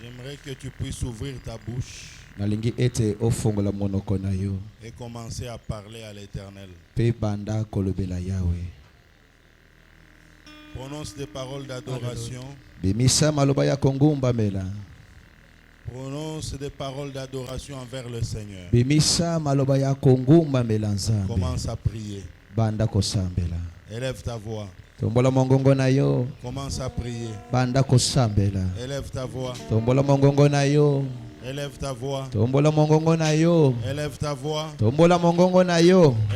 J'aimerais que tu puisses ouvrir ta bouche et commencer à parler à l'Éternel. Prononce des paroles d'adoration. Prononce des paroles d'adoration envers le Seigneur. Commence à prier. Élève ta voix. Commence à prier. Élève ta voix. Élève ta voix. Élève ta voix.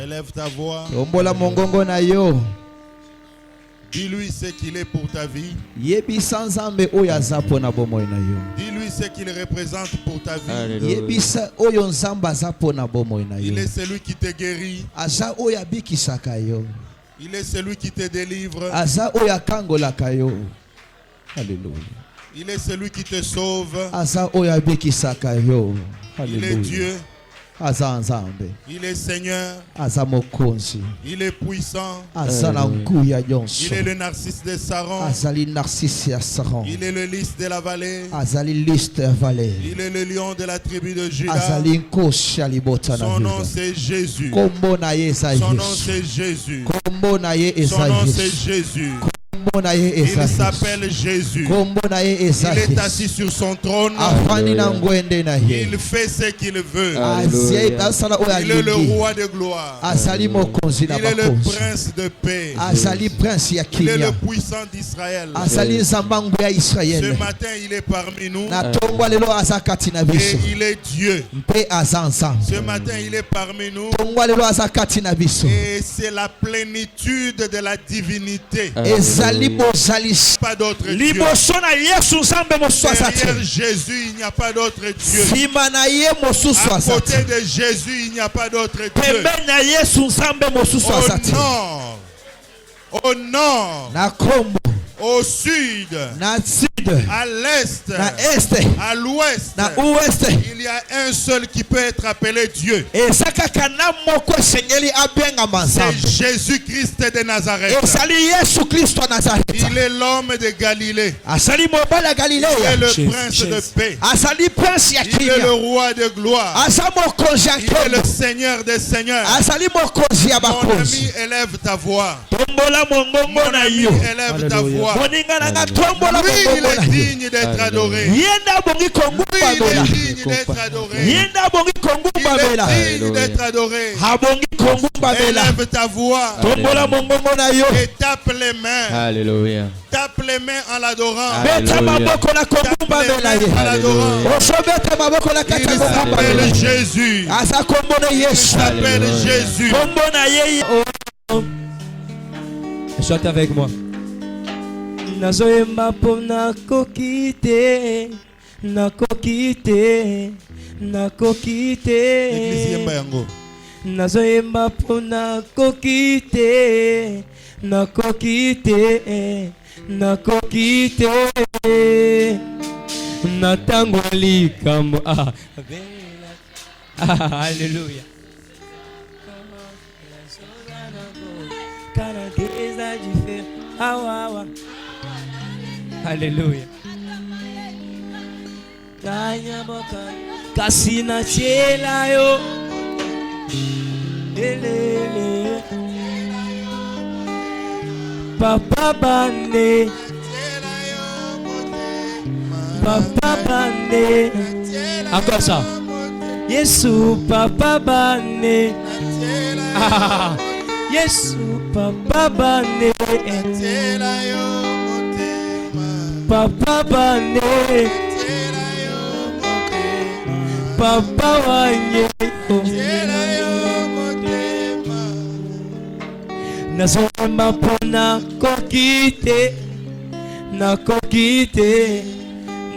Élève ta voix. Dis-lui ce qu'il est pour ta vie. Dis-lui ce qu'il représente pour ta vie. Il est celui qui te guérit. Il est celui qui te délivre. Il est celui qui te sauve. Il est Dieu. Il est Seigneur. Il est puissant. Il est le narcisse de Saron. Il est le lys de la vallée. Il est le lion de la tribu de Juda. Son nom c'est Jésus. Son nom c'est Jésus. Son nom c'est Jésus. Il s'appelle Jésus. Il est assis sur son trône. Il fait ce qu'il veut. Il est le roi de gloire. Il est le prince de paix. Il est le puissant d'Israël. Ce matin, il est parmi nous. Et il est Dieu. Ce matin, il est parmi nous. Et c'est la plénitude de la divinité. Pas d'autre Dieu. Derrière Jésus, il n'y a pas d'autre Dieu. À côté de Jésus, il n'y a pas d'autre Dieu. Au nord, au sud, à l'est, à l'ouest, il y a un seul qui peut être appelé Dieu. C'est Jésus-Christ de Nazareth. Il est l'homme de Galilée. Il est le prince de paix. Il est le roi de gloire. Il est le Seigneur des seigneurs. Mon ami, élève ta voix. Mon ami, élève ta voix. Lui, il est digne d'être adoré. Lui, il est digne d'être adoré. Il est digne d'être adoré. Élève ta voix et tape les mains. Alléluia. Tape les mains en l'adorant. Alléluia. Il s'appelle Jésus. Il s'appelle Jésus. Chante avec moi. Nazoyemba pona kokite, nakokite, nakokite. Nazoyemba pona kokite, nakokite, nakokite. Natangwali kambo. Alléluia. Canadesa de fer. Awa. Alléluia. Kasina chela yo. Elele. Papa bande. Papa bande. Encore ça. Yesu papa bande. Yesu papa bande. Papa bande. Papa wanye. Nazomba pona kokite. Nakokite.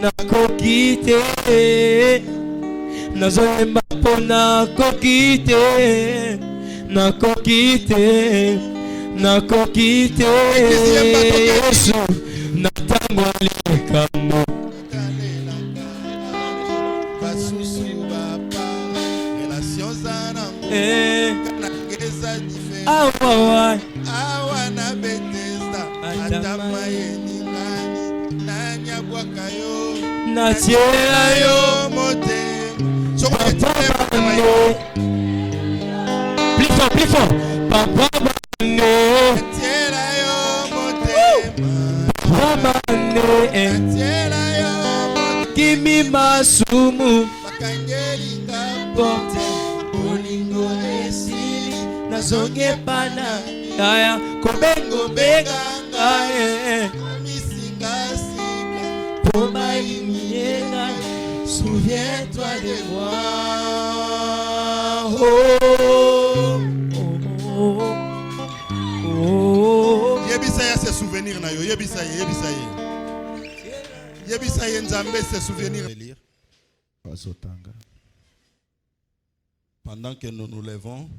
Nakokite. Nazomba pona kokite. Nakokite. Nakokite. Yesu natangwali kambo. Awa na Bethesda atama yeningani nanya bwakayo natiela yo plus fort papa bane papa bane kimi masumu porte bolingo esili nazonge bana aya kobengo benga souviens-toi de moi. Oh, oh, oh, oh. Yebisaya ses souvenirs na yo. Yebisaya. Yebisaya nzambe ses souvenirs. Pendant que nous nous levons,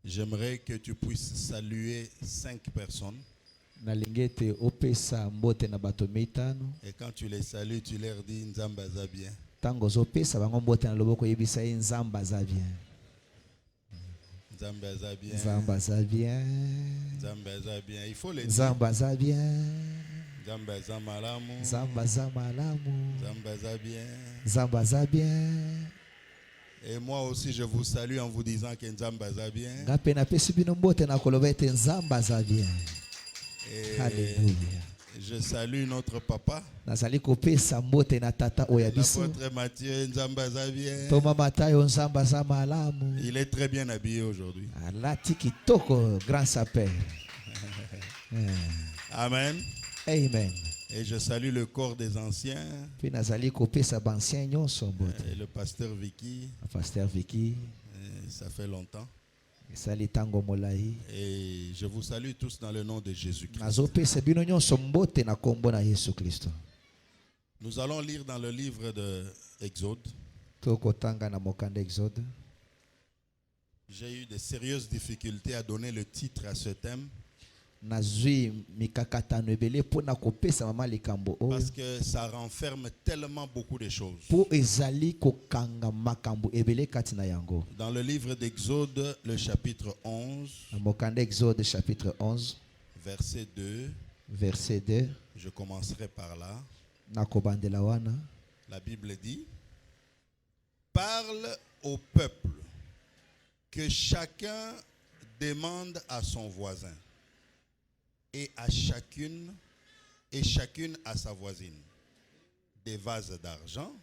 j'aimerais que tu puisses saluer 5 personnes. Et quand tu les salues, tu leur dis Nzamba za bien. Nzamba za bien. Nzamba za bien. Il faut les dire. Nzamba za bien. Nzamba za malamu. Nzamba za malamu. Nzamba za bien. Nzamba za bien. Et moi aussi je vous salue en vous disant que Nzamba za bien. Et je salue notre papa. L'apôtre Matthieu Nzamba za bien. Il est très bien habillé aujourd'hui. Amen. Amen. Et je salue le corps des anciens. Et le pasteur Vicky. Ça fait longtemps. Et je vous salue tous dans le nom de Jésus-Christ. Nous allons lire dans le livre de Exode. J'ai eu de sérieuses difficultés à donner le titre à ce thème. Parce que ça renferme tellement beaucoup de choses. Dans le livre d'Exode, le chapitre 11, verset 2, je commencerai par là. La Bible dit: parle au peuple que chacun demande à son voisin, et chacune à sa voisine, des vases d'argent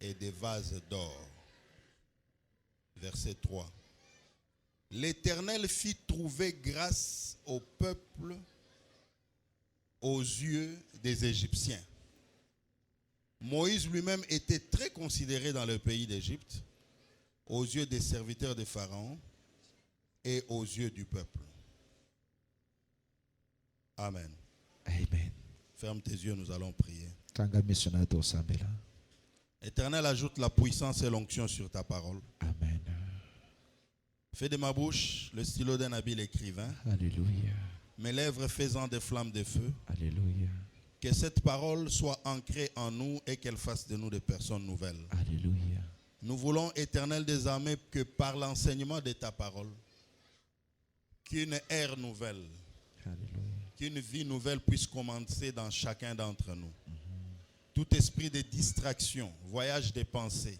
et des vases d'or. Verset 3. L'Éternel fit trouver grâce au peuple aux yeux des Égyptiens. Moïse lui-même était très considéré dans le pays d'Égypte, aux yeux des serviteurs de Pharaon et aux yeux du peuple. Amen. Amen. Ferme tes yeux, nous allons prier. Éternel, ajoute la puissance et l'onction sur ta parole. Amen. Fais de ma bouche le stylo d'un habile écrivain. Alléluia. Mes lèvres faisant des flammes de feu. Alléluia. Que cette parole soit ancrée en nous et qu'elle fasse de nous des personnes nouvelles. Alléluia. Nous voulons, Éternel des armées, que par l'enseignement de ta parole, qu'une ère nouvelle, qu'une vie nouvelle puisse commencer dans chacun d'entre nous. Tout esprit de distraction, voyage des pensées,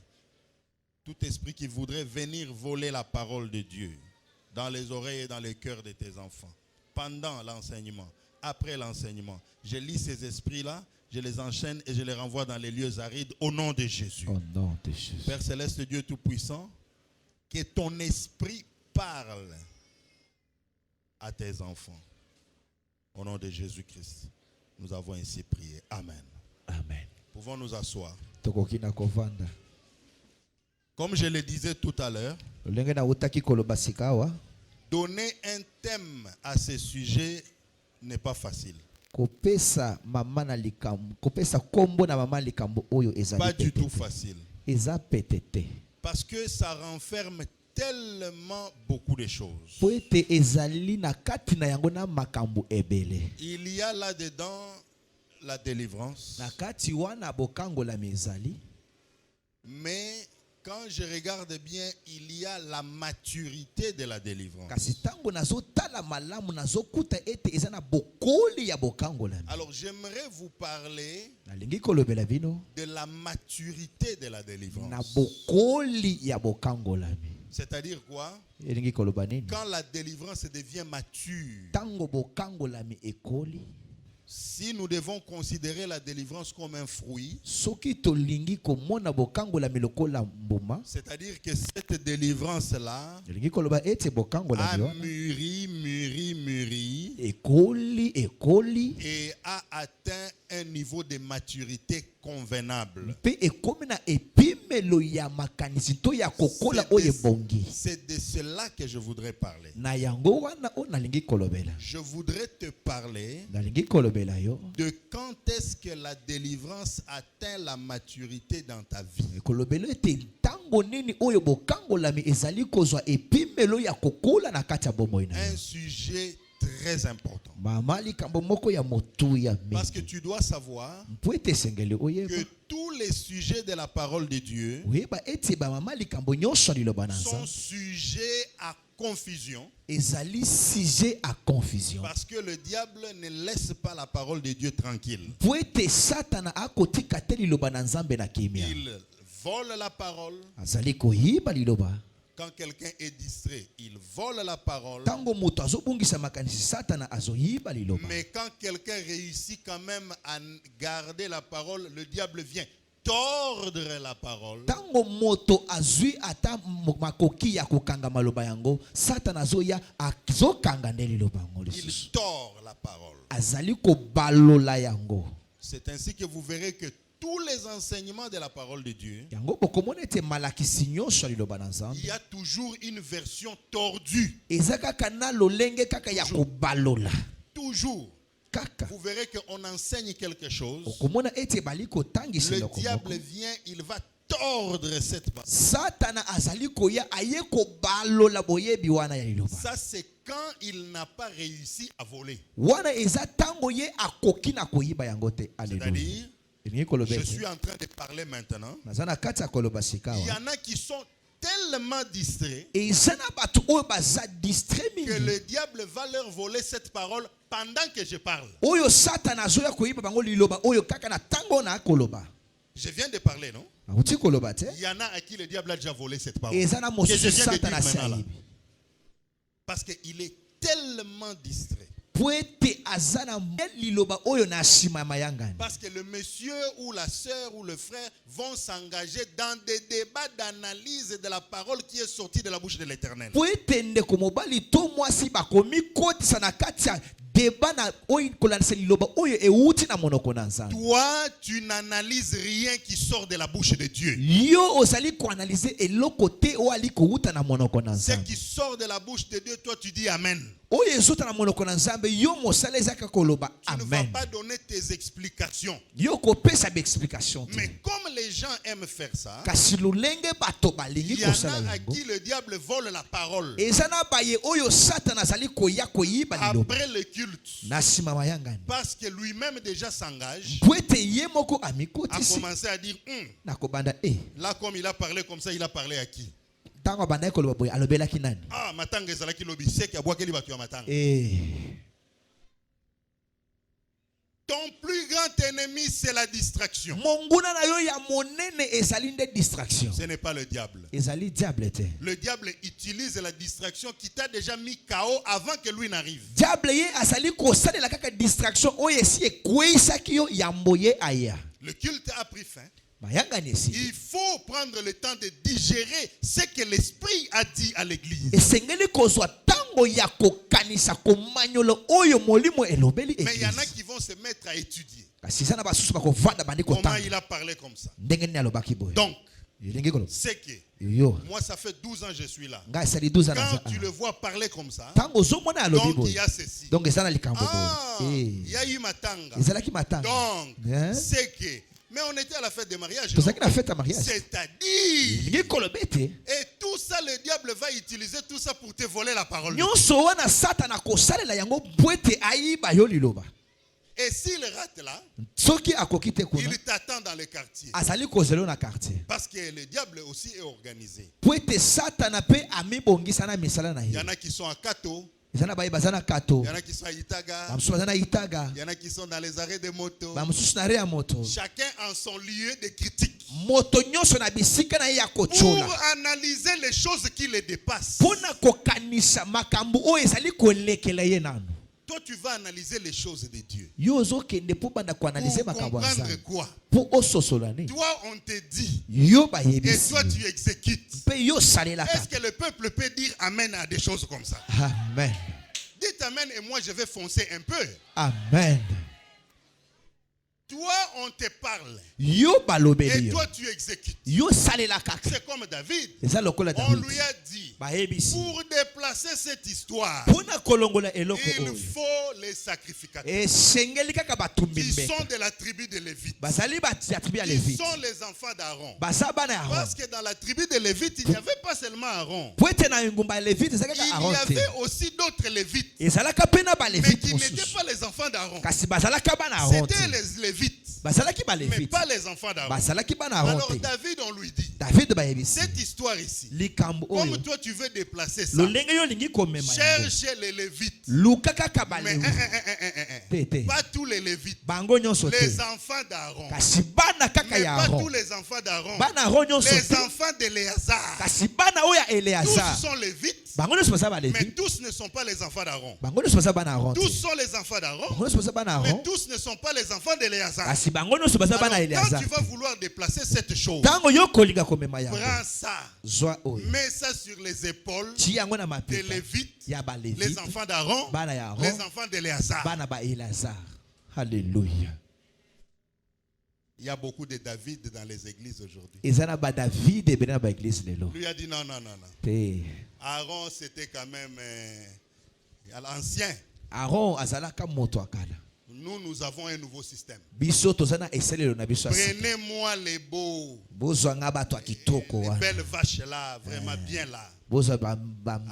tout esprit qui voudrait venir voler la parole de Dieu dans les oreilles et dans les cœurs de tes enfants, pendant l'enseignement, après l'enseignement, je lis ces esprits-là, je les enchaîne et je les renvoie dans les lieux arides au nom de Jésus. Au nom de Jésus. Père Céleste, Dieu Tout-Puissant, que ton esprit parle à tes enfants. Au nom de Jésus-Christ, nous avons ainsi prié. Amen. Amen. Pouvons nous asseoir. Comme je le disais tout à l'heure, donner un thème à ce sujet n'est pas facile. Pas du tout facile. Parce que ça renferme tellement beaucoup de choses. Il y a là-dedans la délivrance. Mais quand je regarde bien, il y a la maturité de la délivrance. Alors j'aimerais vous parler de la maturité de la délivrance. C'est-à-dire quoi? Quand la délivrance devient mature, si nous devons considérer la délivrance comme un fruit, c'est-à-dire que cette délivrance-là a mûri et a atteint un niveau de maturité convenable. C'est de cela que je voudrais parler. Je voudrais te parler de quand est-ce que la délivrance atteint la maturité dans ta vie. Un sujet très important. Parce que tu dois savoir que tous les sujets de la parole de Dieu sont sujets à confusion. Parce que le diable ne laisse pas la parole de Dieu tranquille. Il vole la parole. Quand quelqu'un est distrait, il vole la parole. Mais quand quelqu'un réussit quand même à garder la parole, le diable vient tordre la parole. Il tord la parole. C'est ainsi que vous verrez que tous les enseignements de la parole de Dieu, il y a toujours une version tordue. Toujours. Vous verrez qu'on enseigne quelque chose. Le diable vient, il va tordre cette parole. Ça, c'est quand il n'a pas réussi à voler. C'est-à-dire, je suis en train de parler maintenant. Il y en a qui sont tellement distraits que le diable va leur voler cette parole pendant que je parle. Je viens de parler, non? Il y en a à qui le diable a déjà volé cette parole. Que je viens de dire maintenant là. Parce qu'il est tellement distrait. Parce que le monsieur ou la sœur ou le frère vont s'engager dans des débats d'analyse de la parole qui est sortie de la bouche de l'Éternel. Toi, tu n'analyses rien qui sort de la bouche de Dieu. Ce qui sort de la bouche de Dieu, toi tu dis Amen. Tu ne vas pas donner tes explications. Mais comme les gens aiment faire ça, il y en a à qui le diable vole la parole. Après le culte, parce que lui-même déjà s'engage, a commencé à dire là, comme il a parlé comme ça, il a parlé à qui? Ah, matanga ezalaki lobi seki abwakeli bato ya matanga. Ton plus grand ennemi, c'est la distraction. Ce n'est pas le diable. Le diable utilise la distraction qui t'a déjà mis KO avant que lui n'arrive. Le culte a pris fin. Il faut prendre le temps de digérer ce que l'Esprit a dit à l'Église. Mais il y en a qui vont se mettre à étudier. Comment il a parlé comme ça. Donc, c'est que moi ça fait 12 ans que je suis là. Quand tu le vois parler comme ça, donc il y a ceci. Il y a eu matanga. Donc, c'est que mais on était à la fête de mariage. C'est-à-dire, et tout ça, le diable va utiliser tout ça pour te voler la parole. Et s'il rate là, il t'attend dans le quartier. Parce que le diable aussi est organisé. Il y en a qui sont à Kato. Il y en a qui sont à Itaga. Il y en a qui sont dans les arrêts de moto. Chacun en son lieu de critique. Pour analyser les choses qui les dépassent. Toi, tu vas analyser les choses de Dieu. Pour comprendre quoi? Toi, on te dit. Et toi, tu exécutes. Est-ce que le peuple peut dire Amen à des choses comme ça? Amen. Dites Amen et moi, je vais foncer un peu. Amen. Toi, on te parle. Et toi, tu exécutes. C'est comme David. On lui a dit, pour déplacer cette histoire, il faut les sacrificateurs. Ils sont de la tribu de Lévite. Ils sont les enfants d'Aaron. Parce que dans la tribu de Lévite, il n'y avait pas seulement Aaron. Il y avait aussi d'autres Lévites. Mais qui n'étaient pas les enfants d'Aaron. C'était les Lévites. Mais pas les enfants d'Aaron. Alors David, on lui dit, cette histoire ici, comme toi tu veux déplacer ça, cherche les Lévites. Mais pas tous les Lévites. Les enfants d'Aaron. Mais pas tous les enfants d'Aaron. Les enfants d'Éléazar. Tous sont Lévites. Mais tous ne sont pas les enfants d'Aaron. Tous sont les enfants d'Aaron. Mais tous ne sont pas les enfants d'Éléazar. Alors, quand tu vas vouloir déplacer cette chose, prends ça, mets ça sur les épaules des Lévites, les enfants d'Aaron, les enfants d'Éléazar. Alléluia. Il y a beaucoup de David dans les églises aujourd'hui. Lui a dit non. Aaron, c'était quand même l'ancien. Nous avons un nouveau système. Prenez-moi les beaux, les belles vaches là, vraiment bien là.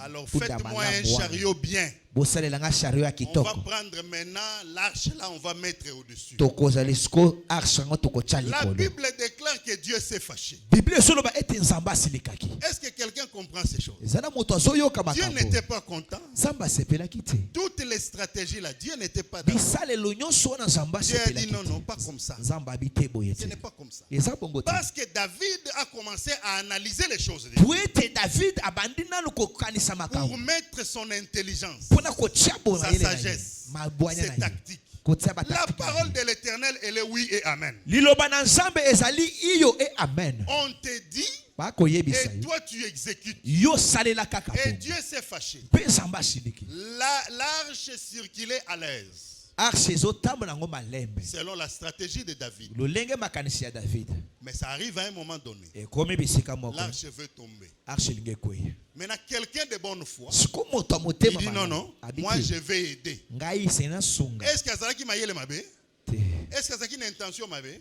Alors faites-moi un chariot bien. On va prendre maintenant l'arche là, on va mettre au-dessus. La Bible déclare que Dieu s'est fâché. Est-ce que quelqu'un comprend ces choses? Dieu n'était pas content. Toutes les stratégies là, Dieu n'était pas d'accord. Dieu a dit non, pas comme ça. Ce n'est pas comme ça. Parce que David a commencé à analyser les choses de Dieu. Pour mettre son intelligence, sa sagesse, ses tactiques. La parole de l'Éternel, elle est oui et amen. On te dit, et toi tu exécutes. Et Dieu s'est fâché. L'arche circulait à l'aise. Selon la stratégie de David. Mais ça arrive à un moment donné. L'arche veut tomber. Maintenant, quelqu'un de bonne foi, il dit non, moi je vais aider. Est-ce que ça qui m'a dit mabe? Est-ce que ça qui a une intention mabe?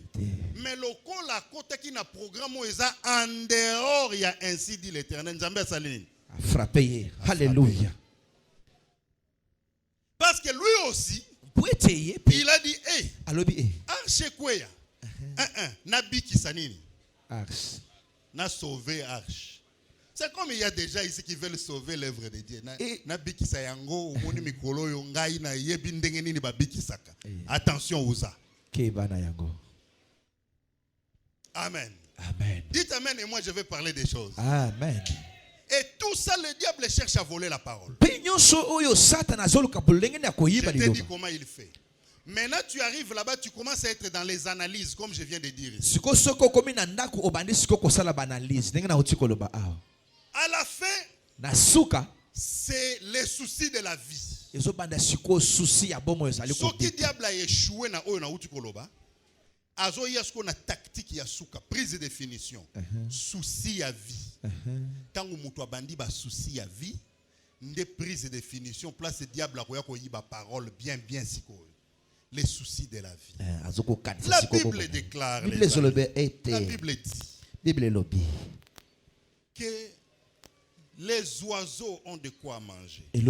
Mais le coup la côte qui n'a programme en dehors, il y a ainsi dit l'Éternel. Frappé. Alléluia. Parce que lui aussi, il a dit, arche quoi? Nabi Kisanini. N'a sauvé arche. C'est comme il y a déjà ici qui veulent sauver l'œuvre de Dieu. Nabi Kisayango, Moni Mikolo, Yongai, na Yebindengeni, Babi Kisaka. Attention aux ça. Amen. Amen. Dites amen et moi je vais parler des choses. Amen. Et tout ça, le diable cherche à voler la parole. Je t'ai dit comment il fait. Maintenant, tu arrives là-bas, tu commences à être dans les analyses, comme je viens de dire ici. À la fin, c'est les soucis de la vie. Ce qui diable a échoué dans Otikoloba, azo yasko na tactique ya suka, prise de définition, souci à vie. Tant que mutu abandi ba souci à vie, nde prise de définition, place diable a ko yiba parole bien siko. Les soucis de la vie. La Bible déclare, la Bible dit que Les oiseaux ont de quoi manger. Les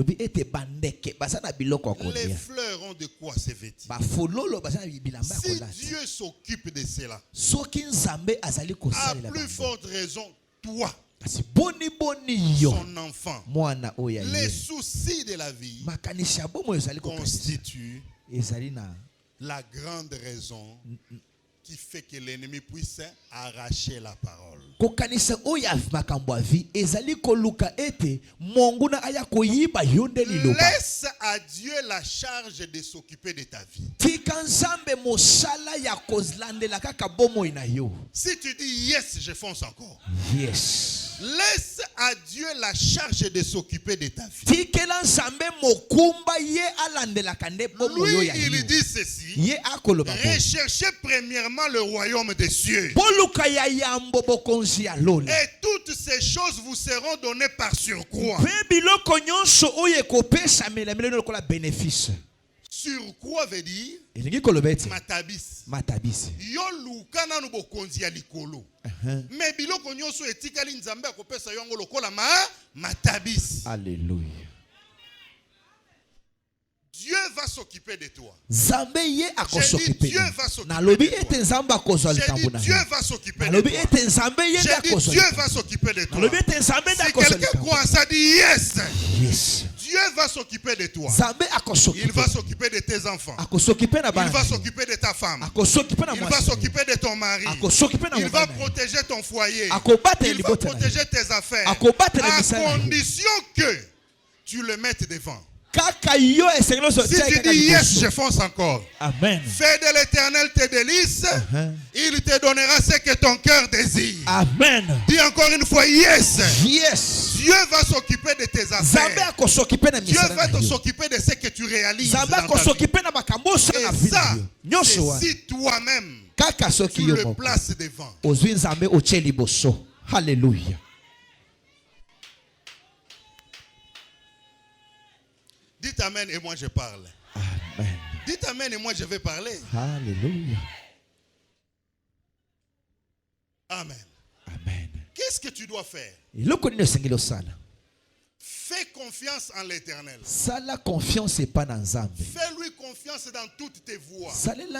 fleurs ont de quoi se vêtir. Si Dieu s'occupe de cela, à plus forte raison, toi, son enfant, les soucis de la vie constituent la grande raison qui fait que l'ennemi puisse arracher la parole. Laisse à Dieu la charge de s'occuper de ta vie. Si tu dis yes, je fonce encore. Yes. Laisse à Dieu la charge de s'occuper de ta vie. Lui, il dit ceci: recherchez premièrement le royaume des cieux, et toutes ces choses vous seront données par surcroît. Surcroît veut dire matabis. Yo lukana no bokonzi ya likolo. Mais biloko nyonso etikali nzambe akopesa yongo lokola matabis. Alléluia. Dieu va s'occuper de toi. Dieu va s'occuper de toi. Dieu va s'occuper de toi. Dieu va s'occuper de toi. Si quelqu'un croit ça, dit yes. Yes. Dieu va s'occuper de toi. Il va s'occuper de tes enfants. Il va s'occuper de ta femme. Il va s'occuper de ton mari. Il va protéger ton foyer. Il va protéger tes affaires. À condition que tu le mettes devant. Si tu dis yes, je fonce encore. Amen. Fais de l'Éternel tes délices. Il te donnera ce que ton cœur désire. Amen. Dis encore une fois yes. Yes. Dieu va s'occuper de tes affaires. Dieu va s'occuper de ce que tu réalises dans ta vie. Et ça, c'est si toi-même tu le places devant. Alléluia. Dites amen et moi je parle. Amen. Dites amen et moi je vais parler. Alléluia. Amen. Amen. Qu'est-ce que tu dois faire? Fais confiance en l'Éternel. Fais-lui confiance dans toutes tes voies. Reconnais-le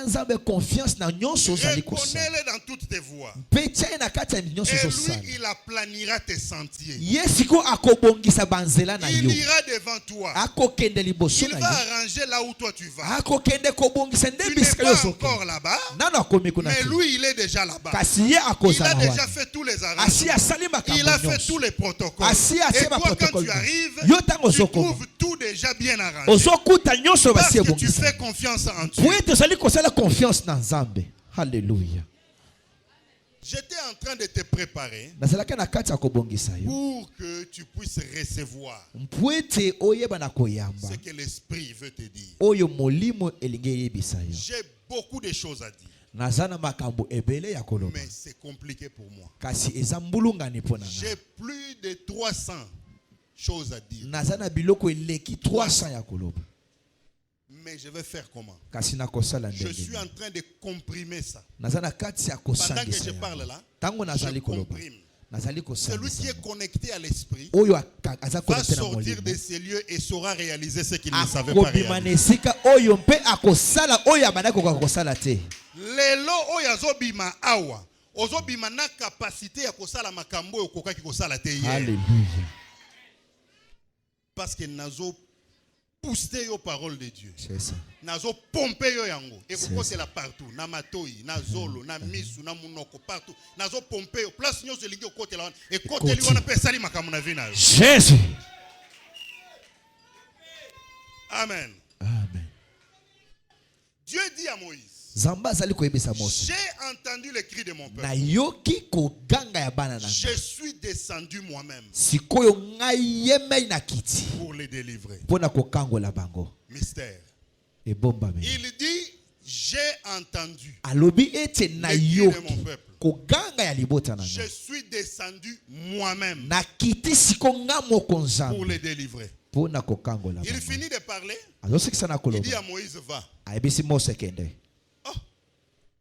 dans toutes tes voies. Et lui, il aplanira tes sentiers. Il ira devant toi. Il va arranger là où toi tu vas. Tu n'es pas encore là-bas, mais lui, il est déjà là-bas. Il a déjà fait tous les arrangements. Il a fait tous les protocoles. Et toi, quand tu arrives, tu trouves tout déjà bien arrangé. Parce que tu fais confiance en Dieu. Alléluia. J'étais en train de te préparer pour que tu puisses recevoir ce que l'Esprit veut te dire. J'ai beaucoup de choses à dire. Mais c'est compliqué pour moi. J'ai plus de 300 choses à dire. Mais je vais faire comment? Je suis en train de comprimer ça. Pendant que je parle là, je comprime. Celui qui est connecté à l'esprit va sortir de ces lieux et saura réaliser ce qu'il ne savait pas réaliser. Lelo oyo azobima awa ozobima na capacité ya kosala makambo oyo kokaki kosala te hier. Alléluia. Parce que nazo booster yo parole de Dieu. C'est ça. Nazo pomper yo yango et kokosela partout na matoi na zolo na misu na munoko partout nazo pomper yo place nyonso lingi okotela wana et koteli wana pesa li makambo na vie na yo. Jésus. Amen. Amen. Dieu dit à Moïse, j'ai entendu le cri de mon peuple. Je suis descendu moi-même pour les délivrer. Mystère. Il dit, j'ai entendu le cri de mon peuple. Je suis descendu moi-même pour les délivrer. Il finit de parler. Il dit à Moïse, va.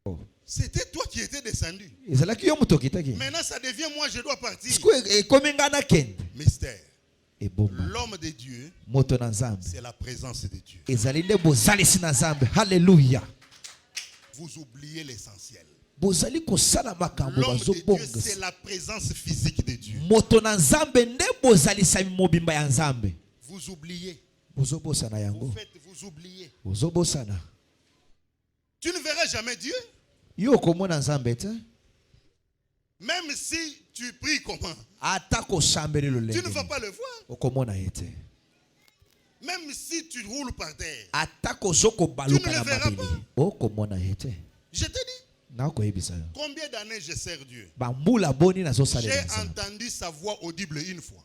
Oh, c'était toi qui était descendu. Maintenant, ça devient moi, je dois partir. Mystère. L'homme de Dieu, c'est la présence de Dieu. Alléluia. Vous oubliez l'essentiel. L'homme de Dieu, c'est la présence physique de Dieu. Vous oubliez. Vous faites, vous oubliez. Tu ne verras jamais Dieu. Même si tu pries comment, tu ne vas pas le voir. Même si tu roules par terre, tu ne le verras pas. Je te dis, combien d'années je sers Dieu? J'ai entendu sa voix audible une fois.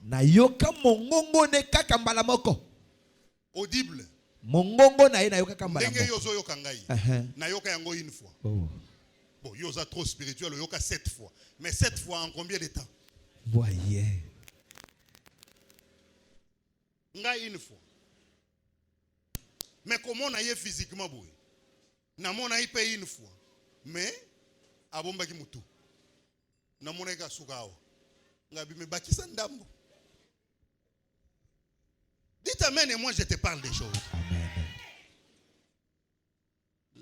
Audible. Ndenge yozo yoka ngai. Na yoka yango une fois. Bon, yoza trop spirituel, yoka 7 fois. Mais 7 fois en combien de temps? Voyez. Ngai une fois. Mais comment on a eu physiquement boy? Na mon a eu payé une fois. Mais abomba ki mutu. Na mon eka sukawa. Ngabi me bakisa ndambo. Dites amen et moi je te parle des choses. Amen.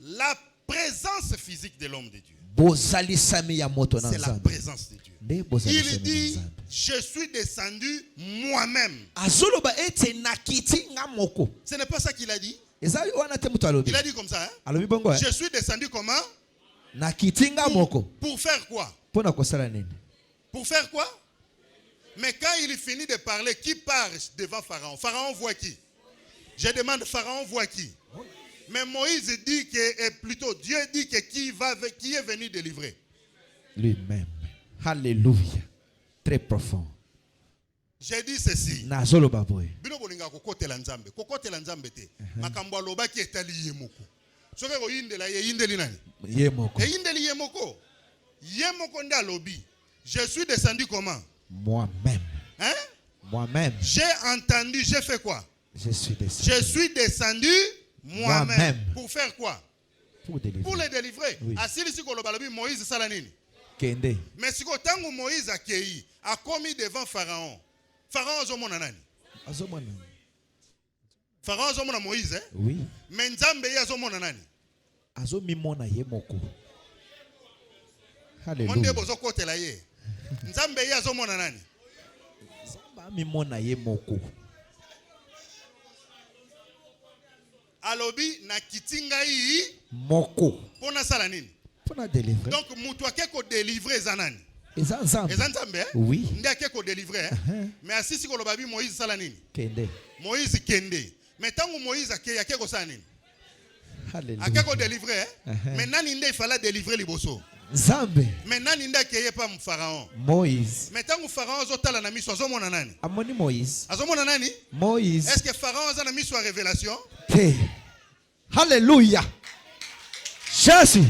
La présence physique de l'homme de Dieu, c'est la présence de Dieu. Il dit, je suis descendu moi-même. Ce n'est pas ça qu'il a dit. Il a dit comme ça. Hein? Je suis descendu comment? Pour faire quoi? Pour faire quoi? Mais quand il finit de parler, qui part devant Pharaon? Pharaon voit qui? Je demande, Pharaon voit qui? Mais Moïse dit que, et plutôt Dieu dit que qui est venu délivrer? Lui-même. Alléluia. Très profond. J'ai dit ceci. Nazolo baboy. Bino bolinga kokotela nzambe. Kokotela nzambe te. Makambo aloba ki etali yemoko. Soke ko yindela ye yindeli nani? Yemoko. E yindeli yemoko. Yemoko nda lobi. Je suis descendu comment? Moi-même. Hein? Moi-même. J'ai entendu, j'ai fait quoi? Je suis descendu. Je suis descendu moi-même. Pour faire quoi? Pour délivrer. Pour les délivrer. Oui. Asili si kolobalobi Moïse salanini. Kende. Mais si tango Moïse a kei, a commis devant Pharaon. Pharaon azomona nani? Azomona. Pharaon azomona Moïse, hein? Oui. Mais Nzambe azomona nani? Azomimona yemoko. Alléluia. Monde bozo kotela ye. Nzambe azomona nani? Zamba mimona yemoko. Alobi na kitinga yi moko. Pona sala nini? Pona délivrer. Donc mutu akeko délivrer zanani. Ezanzambe. Ezanzambe, hein? Oui. Ndi akeko délivrer, hein? Mais asisi ko lobabi Moïse sala nini? Kende. Moïse kende. Mais tangu Moïse akeko sala nini? Alléluia. Akeko délivrer, hein? Mais nani nde il fallait délivrer liboso? Zambe. Mais nani nda keye pa Pharaon? Moïse. Mais tangu Pharaon azotala na miso azomona nani? Amoni Moïse. Azomona nani? Moïse. Est-ce que Pharaon a na miso à révélation? Te. Alléluia. Jésus.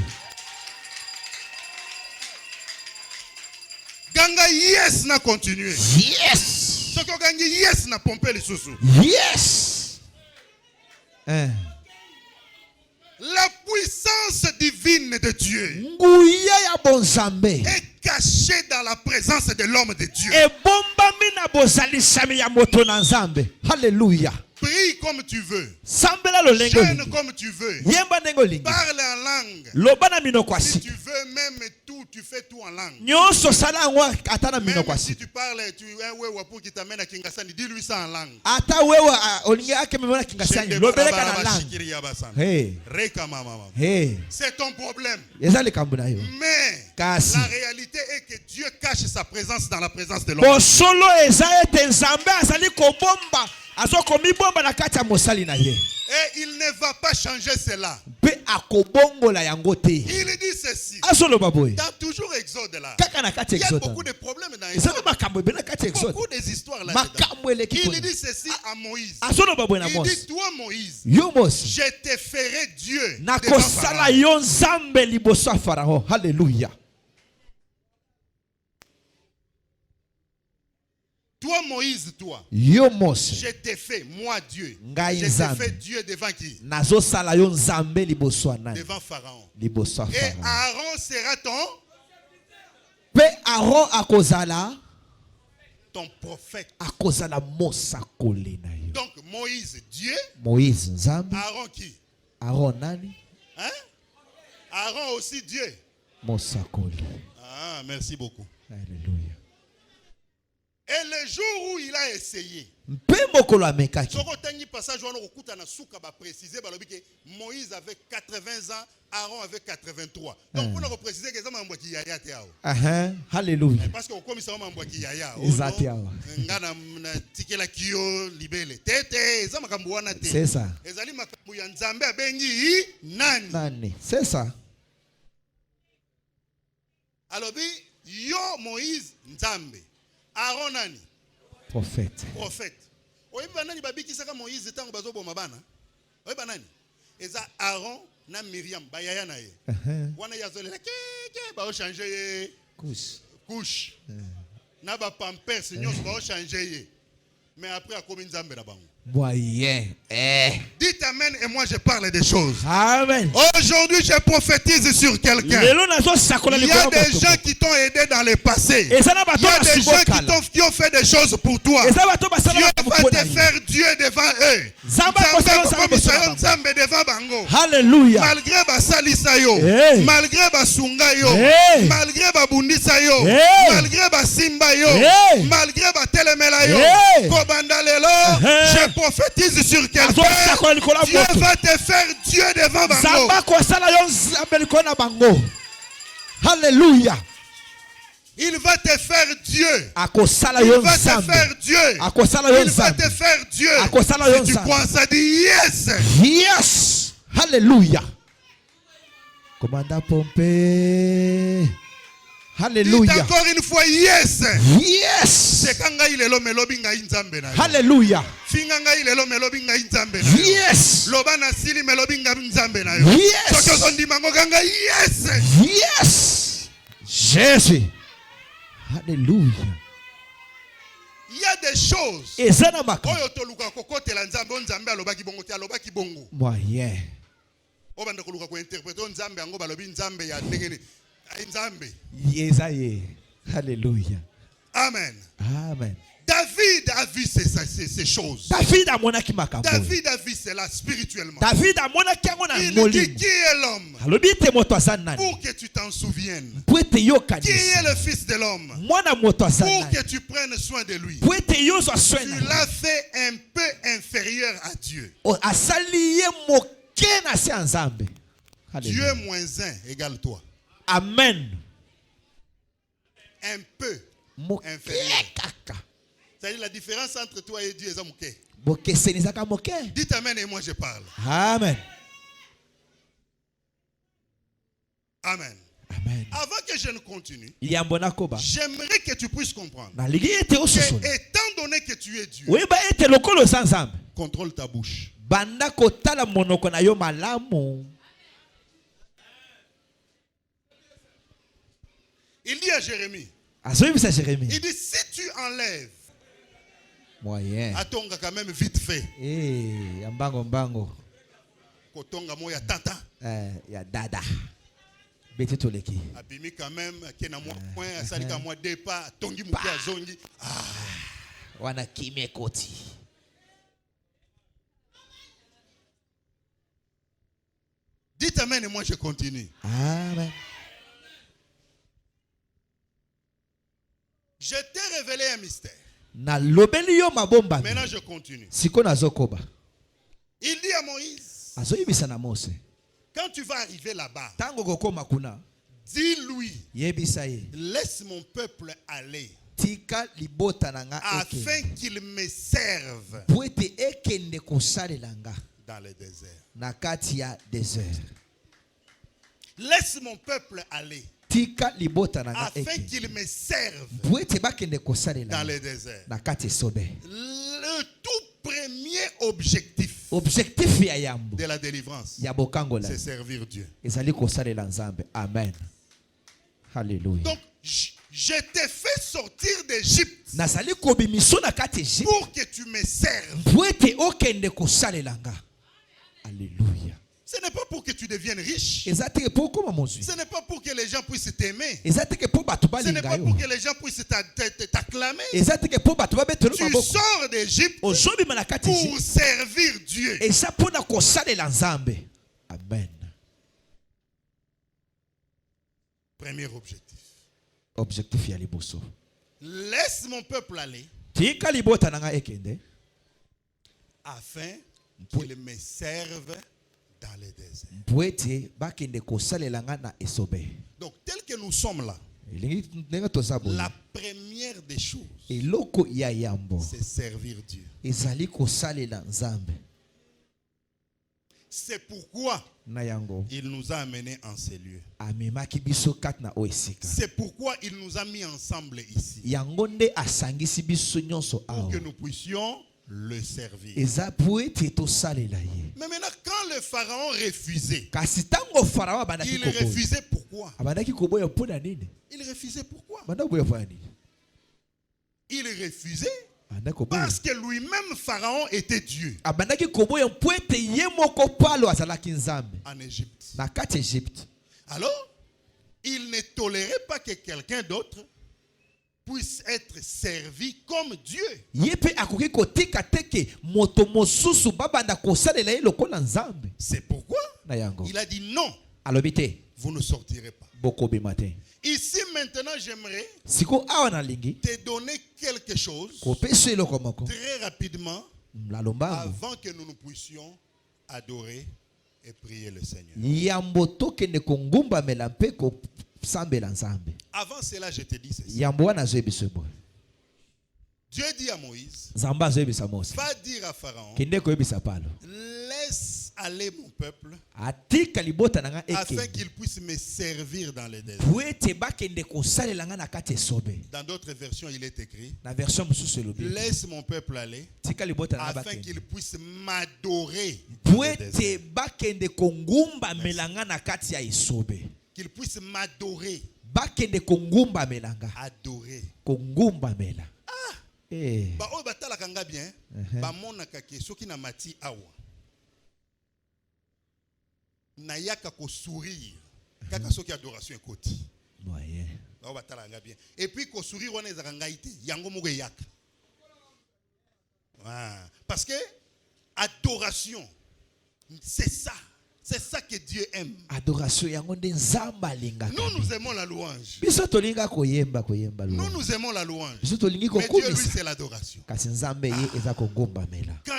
Ganga yes na continuer. Yes. Ce que gangi yes na pomper les sous. Yes. La puissance divine de Dieu est cachée dans la présence de l'homme de Dieu. Alléluia. Prie comme tu veux. Jeûne comme tu veux. Parle en langue. Si tu veux même tout, tu fais tout en langue. Même si tu parles, tu es un pour qui t'amène à Kingasani, dis-lui ça en langue. C'est ton problème. Mais la réalité est que Dieu cache sa présence dans la présence de l'homme. Et il ne va pas changer cela. Il dit ceci. Dans toujours Exode là. Il y a beaucoup de problèmes dans Exode. Beaucoup des histoires là. Il dit ceci à Moïse. Il dit, toi Moïse, je te ferai Dieu devant Pharaon. Alléluia. Toi Toi Moïse, toi, Yo Mose. je t'ai fait, moi Dieu. Ngai Je t'ai Nzambe. fait Dieu devant qui? Nazo sala yo Nzambe liboso ya nani? Devant Pharaon. Liboso ya Et Pharaon. Aaron sera Pe Aaron akozala. ton prophète. Akozala mosakoli na yo. Donc Moïse, Dieu. Moïse Nzambe. Aaron qui? Aaron nani? Hein? Aaron aussi Dieu. Mosakoli. Ah, merci beaucoup. Alléluia. Et le jour où il a essayé, Mpe mokolo amekaki. passage préciser Moïse avait 80 ans, Aaron avait 83. Donc on a précisé que ça m'a mbwaki yaya te ao. Alléluia. Parce que comme ça m'a mbwaki yaya. Ezati ao. Ngana na tikela kio libele. Tete, ça m'a kambuana te. C'est ça. Ezali makambu ya Nzambe abengi nani? Nani? C'est ça. Alors yo Moïse Nzambe. Aaron nani? Prophète. Prophète. Oyiba nani babiki saka Moïse tango bazoboma bana? Oyiba nani? Eza Aaron na Miriam bayaya na ye. Wana yazolela ke ba changer couche. Na ba pampers nyonso ba changer ye. Mais après a komi Nzambe na bango. Moyen. Dites amen et moi je parle des choses. Amen. Aujourd'hui je prophétise sur quelqu'un. Il y a des gens qui t'ont aidé dans le passé. Il y a des gens qui ont fait des choses pour toi. Dieu va te faire Dieu devant eux. Alléluia. Malgré Basalisa yo, malgré Basunga yo, malgré Babundisa yo, malgré Basimba yo, malgré Batelemela yo, Kobandalelo, je prophétise sur quelqu'un. Dieu va te faire Dieu devant Bango. Alléluia. Il va te faire Dieu. Il va te faire Dieu. Il va te faire Dieu. Si tu crois ça, dis yes. Yes. Alléluia. Commandant Pompé. Alléluia. Dites encore une fois yes. Yes. C'est quand il est l'homme lobinga inzambe na. Alléluia. Finganga il est l'homme lobinga inzambe na. Yes. Lobana sili melobinga inzambe na. Yes. Soko ndimango ganga yes. Yes. Jésus. Alléluia. Il y a des choses. Et ça n'a pas. Oyo toluka kokotela nzambe nzambe alobaki bongo te alobaki bongo. Moyen. Obanda koluka ko interpréter nzambe yango balobi nzambe ya ndengene. Nzambe. Yesaye. Alléluia. Amen. Amen. David a vu ces choses. David a monaki makambo. David a vu cela spirituellement. David a monaki ngona ngoli. Qui est l'homme? Alobite moto asana. Pour que tu t'en souviennes. Qui est le fils de l'homme? Mwana moto asana. Pour que tu prennes soin de lui. Tu l'as fait un peu inférieur à Dieu. Asaliye mokena se nzambe. Dieu moins 1 égale toi. Amen. Un peu inférieur. C'est-à-dire la différence entre toi et Dieu est Dites amen et moi je parle. Amen. Amen. Amen. Avant que je ne continue, j'aimerais que tu puisses comprendre que, étant donné que tu es Dieu, contrôle ta bouche. Il dit à Jérémie, il dit si tu enlèves, moyen, atonga quand même vite fait. Mbango. Kotonga moya tata. Ya dada. Beti toleki. Abimi quand même kena moi point asalika moi départ tongi mukia zongi. Wana kimé koti. Dites amen et moi je continue. Amen. Je t'ai révélé un mystère. Maintenant je continue. Il dit à Moïse, quand tu vas arriver là-bas, dis-lui, laisse mon peuple aller afin qu'il me serve dans le désert. Laisse mon peuple aller afin qu'il me serve dans le désert. Le tout premier objectif de la délivrance, c'est servir Dieu. Amen. Donc, je t'ai fait sortir d'Égypte pour que tu me serves. Alléluia. Ce n'est pas pour que tu deviennes riche. Ce Ce n'est pas pour que les gens puissent t'aimer. Ce n'est n'est pas pour que les gens puissent t'acclamer. Tu sors d'Égypte pour servir Dieu. Amen. Premier objectif. Objectif ya liboso. Laisse mon peuple aller Tika libota nanga ekende afin qu'il me serve dans le désert. Mpwete bakende kosalela nga na esobe. Donc tel que nous sommes là, la première des choses, c'est servir Dieu. C'est pourquoi il nous a amenés en ces lieux. C'est pourquoi il nous a mis ensemble ici. Pour que nous puissions le servir. Mais maintenant, quand le pharaon refusait, il refusait pourquoi? Il refusait pourquoi? Il refusait parce que lui-même, Pharaon était Dieu. En Égypte. Alors, il ne tolérait pas que quelqu'un d'autre puisse être servi comme Dieu. C'est pourquoi il a dit non. Vous ne sortirez pas. Ici maintenant, j'aimerais te donner quelque chose très rapidement avant que nous puissions adorer et prier le Seigneur. Avant cela, je te dis ceci. Dieu dit à Moïse, va dire à Pharaon, laisse aller mon peuple afin qu'il puisse me servir dans le désert. Dans d'autres versions, il est écrit, laisse mon peuple aller afin qu'il puisse m'adorer. Qu'il puisse m'adorer. Adorer. Ba o batala kanga bien ba mona kake soki na mati awa na yaka ko sourire kaka soki adoration ekoti moyen ba o batala kanga bien et puis ko sourire wana ezaka ngaite yango moko yaka parce que adoration c'est ça. C'est ça que Dieu aime. Adoration. Nous aimons la louange. Nous aimons la louange. Mais Dieu, lui, c'est l'adoration. Quand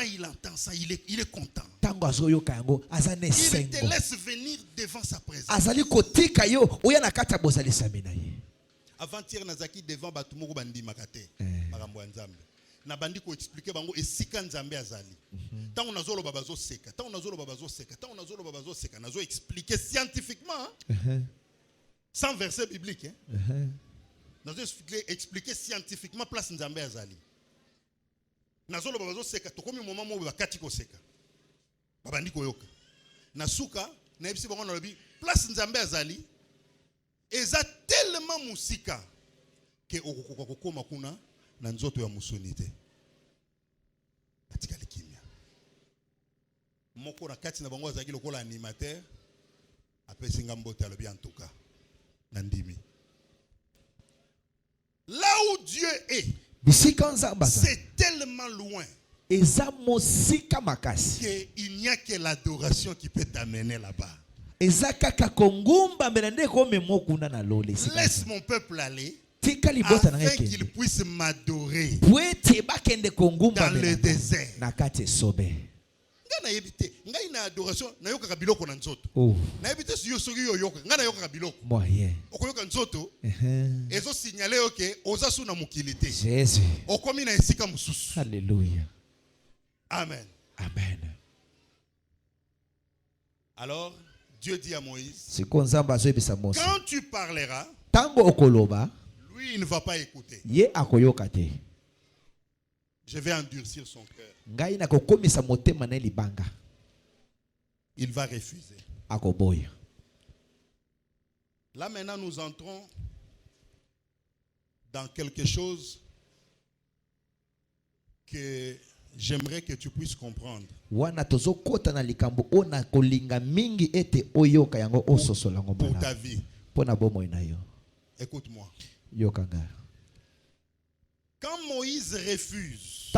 il entend ça, il est content. Il te laisse venir devant sa présence. Avant-hier, Nazaki devant Batumoko Bandi Makate. Na bandi ko expliquer bango esika nzambe azali. Tant on azolo babazo seka, tant on azolo babazo seka, tant on azolo babazo seka, nazo expliquer scientifiquement sans verset biblique nazo expliquer scientifiquement place nzambe azali. Nazolo babazo seka to komi moment mo bakati ko seka. Babandi ko yoka. Nasuka na ebisi bango na lobi place nzambe azali eza tellement musika ke okokoma kuna na nzoto ya musonite atikali kimia moko na kati na bango azaki lokola animateur apesi ngambote alobi en tout cas na ndimi là où Dieu est c'est tellement loin qu'il n'y a que l'adoration qui peut t'amener là-bas. Laisse mon peuple aller afin qu'il puisse m'adorer dans le désert. Ngai na adoration na yoka biloko na nzoto. Na ebite siyo soki yo yoka nga na yoka biloko. Moyen. Okoyoka nzoto. Ezo signaler OK oza suna mukilité. Jésus. Okomi na esika mususu. Alléluia. Amen. Amen. Alors Dieu dit à Moïse, quand tu parleras, lui il ne va pas écouter. Je vais endurcir son cœur. Il va refuser. Là maintenant nous entrons dans quelque chose que j'aimerais que tu puisses comprendre. Pour Ta vie. Écoute-moi. Quand Moïse refuse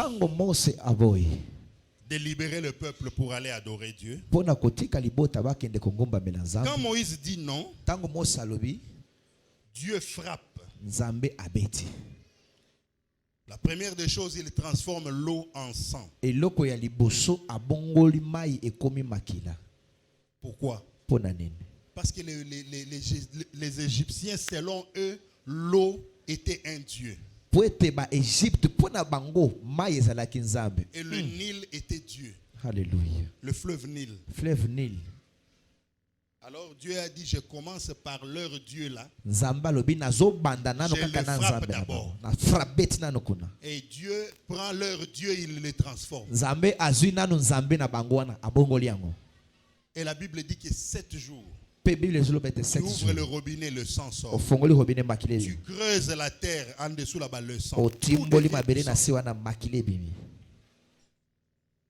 de libérer le peuple pour aller adorer Dieu, quand Moïse dit non, Dieu frappe. La première des choses, il transforme l'eau en sang. Pourquoi? Parce que les Égyptiens, selon eux, l'eau était un dieu. Et le Nil était Dieu. Alléluia. Le fleuve Nil. Fleuve Nil. Alors Dieu a dit, je commence par leur Dieu là. Je le frappe d'abord. Et Dieu prend leur Dieu, il les transforme. Et la Bible dit que 7 jours, tu ouvres le robinet, le sang sort. Tu creuses la terre en dessous là-bas, le sang.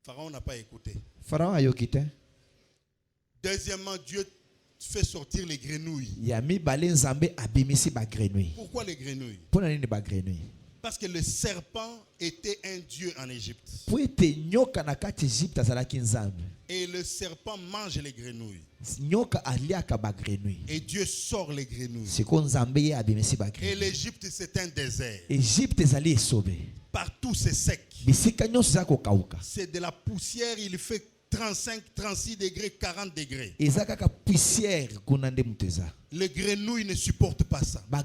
Pharaon n'a pas écouté. Deuxièmement, Dieu fait sortir les grenouilles. Pourquoi les grenouilles? Parce que le serpent était un dieu en Égypte. Et le serpent mange les grenouilles. Et Dieu sort les grenouilles. Et l'Égypte, c'est un désert. Partout, c'est sec. C'est de la poussière, il fait 35, 36 degrés, 40 degrés. Les grenouilles ne supportent pas ça. Mais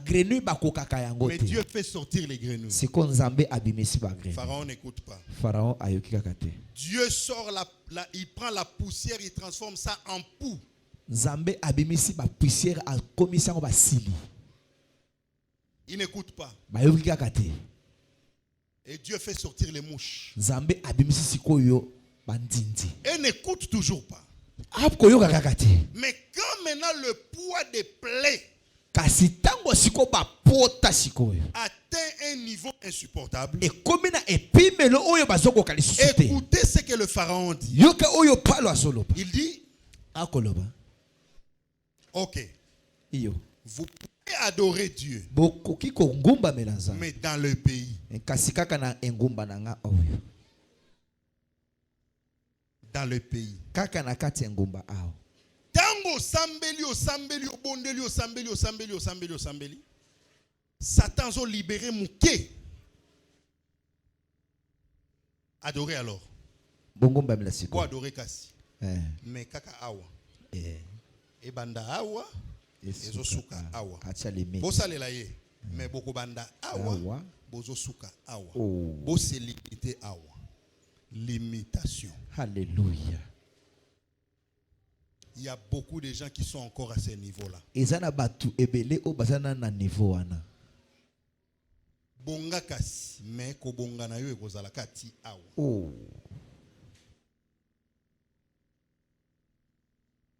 Dieu fait sortir les grenouilles. Pharaon n'écoute pas. Dieu sort, il prend la poussière, il transforme ça en poux. Il n'écoute pas. Et Dieu fait sortir les mouches. Et n'écoute toujours pas. Mais quand maintenant le poids des plaies atteint un niveau insupportable, écoutez ce que le pharaon dit. Il dit, ok, vous pouvez adorer Dieu, mais dans le pays. Dans le pays. Satan a libéré Mouké. Adorer alors. Quoi adorer Kassi? Mais kaka awa. Et banda awa. Et zosuka awa. Bosa lelaye. Mais boko banda awa. Bozo suka awa. Bosse limité awa. Limitation. Alléluia. Il y a beaucoup de gens qui sont encore à ce niveau-là. Bonga kasi, mais ko bonga na yo ekozala kati awa.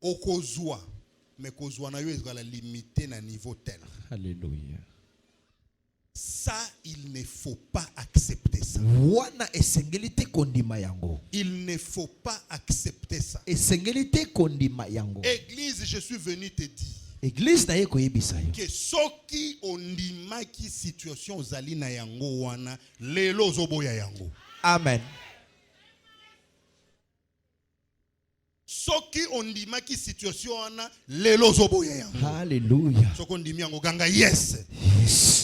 Okozwa, mais kozwa na yo ekozala limité na niveau tel. Alléluia. Ça, il ne faut pas accepter ça. Il ne faut pas accepter ça. Église, je suis venu te dire que soki ondima ki situation ozali na yango wana lelo zoboya yango. Amen. Soki ondima ki situation wana lelo zoboya yango. Alléluia. Soki ondimi yango ganga yes. Yes.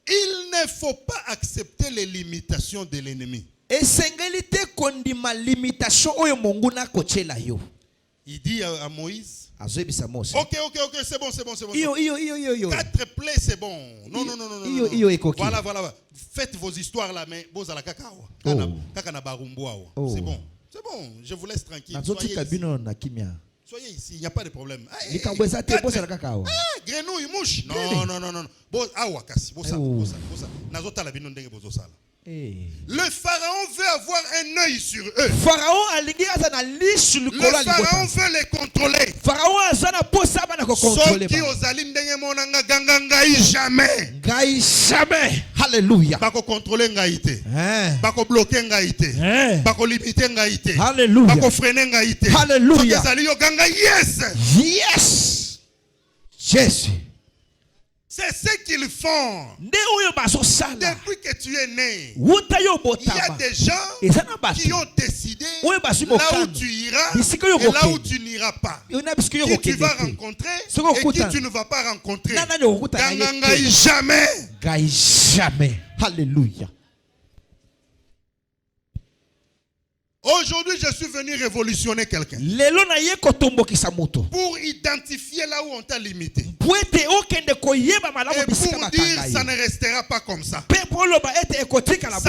Il ne faut pas accepter les limitations de l'ennemi. Il dit à Moïse, ok, c'est bon. 4 plaies, c'est bon. Non. Voilà. Faites vos histoires là, mais c'est bon. C'est bon, je vous laisse tranquille. Soyez ici, il n'y a pas de problème. Grenouille, mouche. Non. Awa kasi. Le pharaon veut avoir un œil sur eux. Le pharaon veut les contrôler. Jamais. Alléluia. Pas contrôler ngaïté. Pas bloquer ngaïté. Pas limiter ngaïté. Alléluia. Pas freiner ngaïté. Alléluia. Yes. Yes. Jésus. C'est ce qu'ils font. Depuis que tu es né, il y a des gens qui ont décidé là où tu iras et là où tu n'iras pas. Qui tu vas rencontrer et qui tu ne vas pas rencontrer. Jamais. Jamais. Alléluia. Aujourd'hui, je suis venu révolutionner quelqu'un. Pour identifier là où on t'a limité. Et pour dire ça ne restera pas comme ça. Ça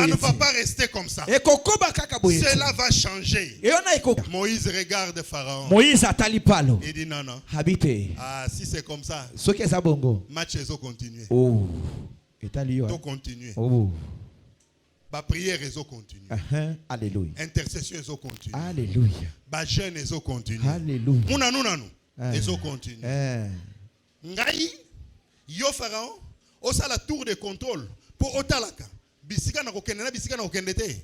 ne va pas rester comme ça. Cela va changer. Moïse regarde Pharaon. Il dit non, non. Ah, si c'est comme ça, match est continué. Donc continuer. Ba prière est continue. Alléluia. Intercession est continue. Alléluia. Ba jeûne est continue. Alléluia. Munanu est continue. Ngai yo Pharaon au la tour de contrôle pour otalaka. Bisika na kokende na bisika na kokende te.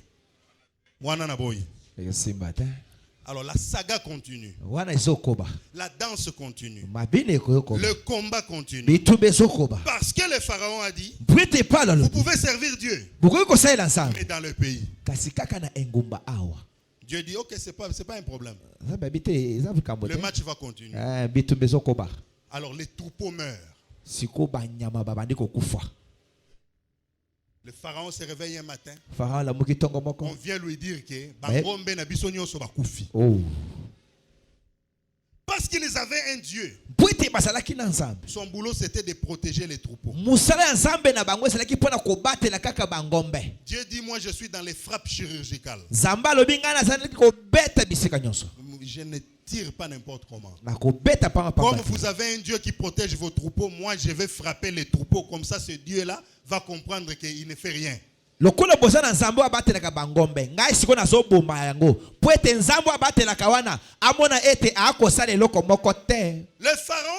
Wana na boy. Alors la saga continue. La danse continue. Le combat continue. Parce que le pharaon a dit, vous pouvez servir Dieu. Mais dans le pays. Dieu dit, ok, c'est pas un problème. Le match va continuer. Alors les troupeaux meurent. Le pharaon se réveille un matin. On vient lui dire que parce qu'ils avaient un Dieu. Son boulot c'était de protéger les troupeaux. Dieu dit, moi je suis dans les frappes chirurgicales. Je ne tire pas n'importe comment. Comme vous avez un Dieu qui protège vos troupeaux, moi je vais frapper les troupeaux. Comme ça ce Dieu-là va comprendre qu'il ne fait rien. Le pharaon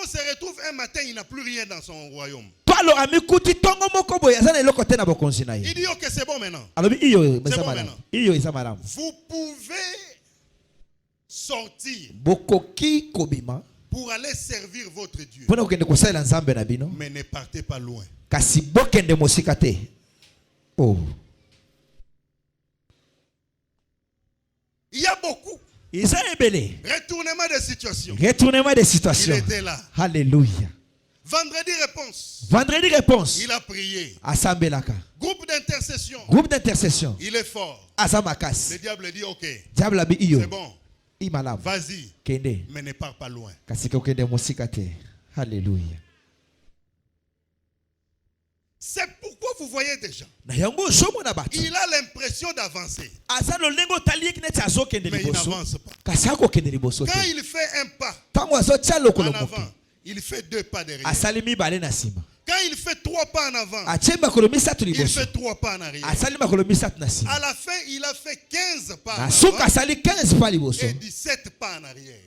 se retrouve un matin, il n'a plus rien dans son royaume. Il dit, ok, c'est bon maintenant. C'est bon maintenant. Vous pouvez sortir pour aller servir votre Dieu. Mais ne partez pas loin. Il y a beaucoup. Retournement de situation. Il était là. Alléluia. Vendredi réponse. Il a prié. Groupe d'intercession. Il est fort. Le diable dit ok. C'est bon. Vas-y. Mais ne pars pas loin. Alléluia. C'est pourquoi vous voyez des gens. Il a l'impression d'avancer. Mais il n'avance pas. Quand il fait un pas en avant, il fait 2 pas derrière. Quand il fait 3 pas en avant, il fait 3 pas en arrière. À la fin, il a fait 15 pas en avant et 17 pas en arrière.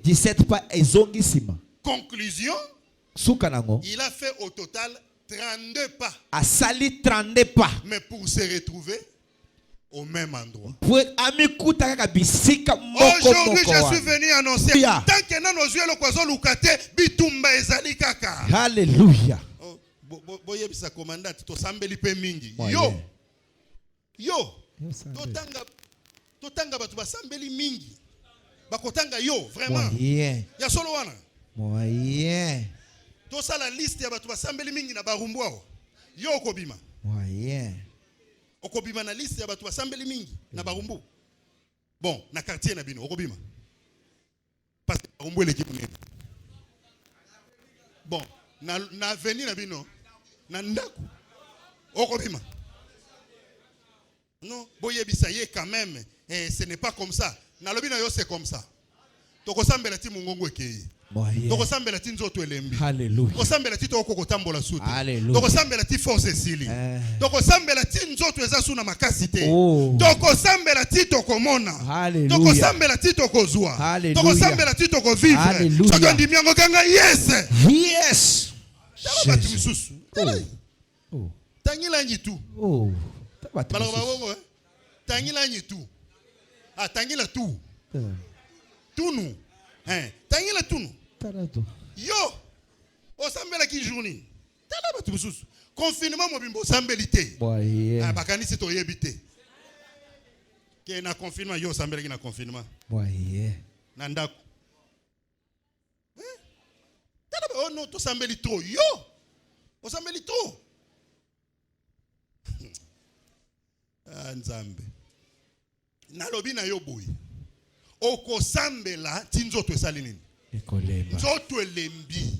17 pas. Conclusion, il a fait au total 32 pas. Mais pour se retrouver au même endroit. Aujourd'hui, je suis venu annoncer. Tant que nous nos yeux le poison lukate bitumba ezali kaka. Alléluia. Boye bisa commandant to sambeli pe mingi. Yo. Totanga batu basambeli mingi. Bakotanga yo vraiment. Ya solo wana. Moyen. To ça la liste ya batu basambeli mingi na barumbu awo. Yo okobima. Moyen. Okobima na liste ya batu basambeli mingi na barumbu. Bon, na quartier na bino okobima. Parce que barumbu l'équipe nene. Bon, na avenue na bino na ndaku. Okobima. Non, boye bisaye quand même, ce n'est pas comme ça. Na lobi na yo c'est comme ça. Toko sambela ti mungongo ekeye. Donc osambela ti nzoto elembi. Hallelujah. Osambela ti to kokotambola suti. Hallelujah. Donc osambela ti force sili. Donc osambela ti nzoto eza suna makasi te. Oh. Donc osambela ti to komona. Hallelujah. Donc osambela ti to kozwa. Hallelujah. Donc osambela ti to kovivre. Hallelujah. Soko ndimiango kanga yes. Yes. Tala batu misusu. Oh. Tangila nyitu. Oh. Balaba bongo. Tangila nyitu. Ah tangila tu. Tunu. Tangila tunu. Yo. Osambela ki journée. Tala batu misusu. Confinement mobimbo sambelité. Ah bakanisi to yebité. Ke na confinement yo sambela ki na confinement. Na ndako. Tala ba oh non to sambeli trop. Yo. Osambeli trop. Nzambe. Nalobi na yo boy. Okosambela ti nzoto esali nini? Nzoto elembi.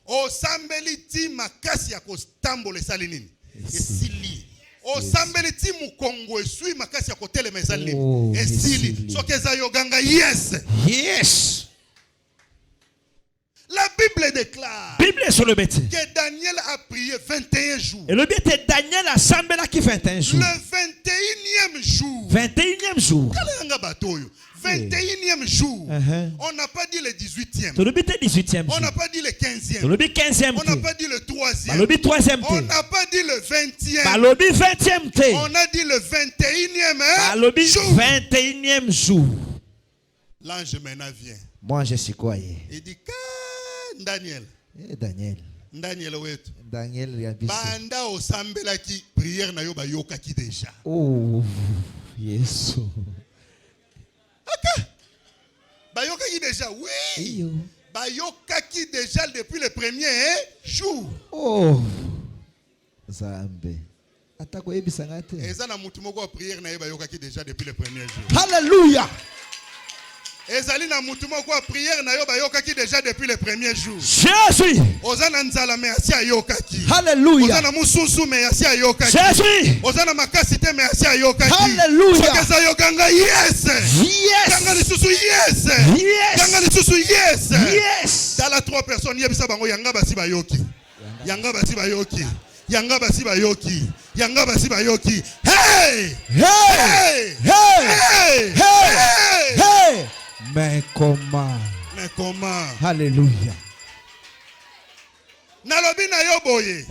Osambeli ti makasi ya kotambola esali nini? Esili. Osambeli ti mukongo esui makasi ya kotelema esali nini? Esili. Soki eza yo ganga yes. Yes. La Bible déclare Bible sur le bêtise. Que Daniel a prié 21 jours. Et le but est Daniel a semblé qui 21 jours. Le 21e jour. 21e jour. 21e jour. On n'a pas dit le 18e. Le but est 18e jour. On n'a pas dit le 15e. Le but 15e. On n'a pas dit le 3e. Le but 3e. On n'a pas dit le 20e. Le but 20e. On a dit le 21e le but jour. 21e jour. L'ange maintenant vient. Moi je suis croyé. Il dit Daniel. Daniel wetu. Daniel yabisi. Banda osambela ki prière na yo ba yoka ki déjà. Oh Yesu. Ok. Ba yoka ki déjà oui. Ba yoka ki déjà depuis le premier jour. Oh. Zambe. Atako yebisa ngate. Eza na mutu moko prière na yo ba yoka ki déjà depuis le premier jour. Hallelujah. Ezali na mutu moko prière na yo ba yoka ki déjà depuis le premier jour. Jésus. Ozana nzala me asi ayoka ki. Hallelujah. Ozana mususu me asi ayoka ki. Jésus. Ozana makasi te me asi ayoka ki. Hallelujah. Sokeza yo ganga yes. Yes. Ganga lisusu yes. Yes. Ganga lisusu yes. Yes. Tala 3 personnes yebisa bango yanga basi bayoki. Yanga basi bayoki. Yanga basi bayoki. Yanga basi bayoki. Hey! Hey! Hey! Hey! Hey! Mais comment? Alléluia. Nalobi na yo boye.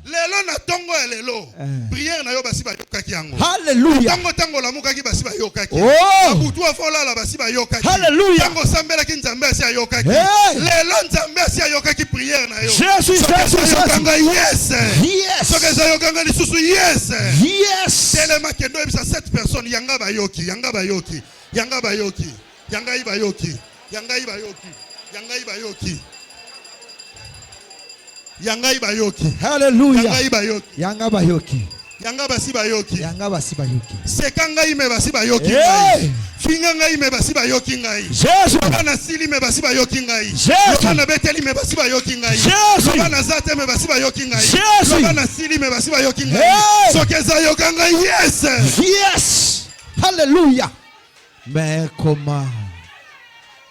Lelo na tongo ya lelo. Prière na yo basi ba yokaki yango. Hallelujah. Tango la mukaki basi ba yokaki. Oh! Abutu afola la basi ba yokaki. Hallelujah. Tango sambela ki nzambe asi ayokaki. Lelo nzambe asi ayokaki prière na yo. Jésus, yes. Yes. Sokeza yo ganga lisusu yes. Yes. Telema kendo ebisa 7 personnes yanga ba yoki. Yanga ba yoki. Yanga ba yoki. Yanga iba yoki. Yanga iba yoki. Yanga iba yoki. Yanga iba yoki. Hallelujah. Yanga iba yoki. Yanga ba yoki. Yanga basi ba yoki. Yanga basi ba yoki. Sekanga ime basi ba yoki ngai. Finga ime basi ba yoki ngai. Jésus. Bana sili me basi ba yoki ngai. Jésus. Bana beteli me basi ba yoki ngai. Jésus. Bana zate me basi ba yoki ngai. Jésus. Bana sili me basi ba yoki ngai. Sokeza yoka ngai yes. Yes. Hallelujah. Mais comment?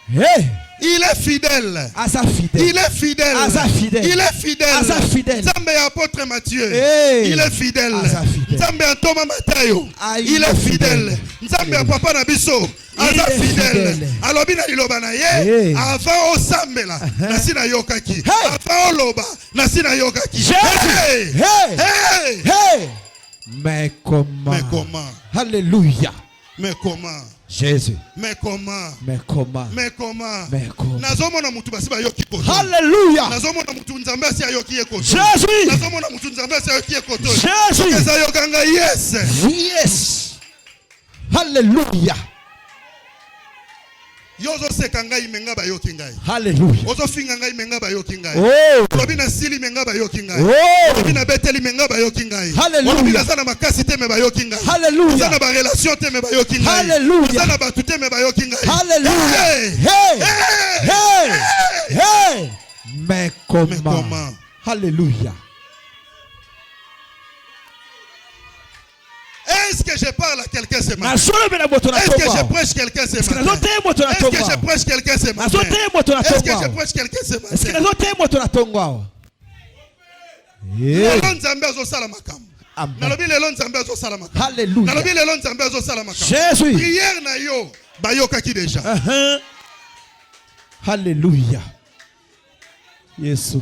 Hey! Il est fidèle. Asa fidèle. Il est fidèle. Asa fidèle. Il est fidèle. Asa fidèle. Zambe apôtre Matthieu. Hey. Il est fidèle. Asa fidèle. Zambe Thomas Matayo. Il est fidèle. Zambe papa Nabiso. Asa fidèle. Alobi na liloba na ye. Avant o sambela. Nasina yokaki. Avant o loba. Nasina yokaki. Hey! Hey! Hey! Hey! Mais comment? Mais comment? Alléluia. Mais comment? Jésus. Mais comment? Mais comment? Mais comment? Mais comment? Nazomona mutu basi ba yoki koto. Alléluya. Nazomona mutu nzambe asi ayoki ekoto. Jésus. Nazomona mutu nzambe asi ayoki ekoto. Jésus. Eza yokanga yes. Yes. Alléluia. Yozo seka ngai menga ba yoki ngai. Alléluia. Ozo finga ngai menga ba yoki ngai. Oh. Lobi na sili menga ba yoki ngai. Oh. Lobi na beteli menga ba yoki ngai. Alléluia. Lobi na sana makasi te me ba yoki ngai. Alléluia. Sana ba relation te me ba yoki ngai. Alléluia. Sana ba tuté me ba yoki ngai. Alléluia. Hey. Hey. Hey. Hey. Hey. Mais comment? Mais comment? Alléluia. Est-ce que je je parle à quelqu'un ce matin? Est-ce que je prêche quelqu'un ce matin? Est-ce que je prêche quelqu'un ce matin? Est-ce que je prêche quelqu'un ce matin? Alléluia. Jésus. Prière na yo bayokaki déjà. Alléluia. Yesu.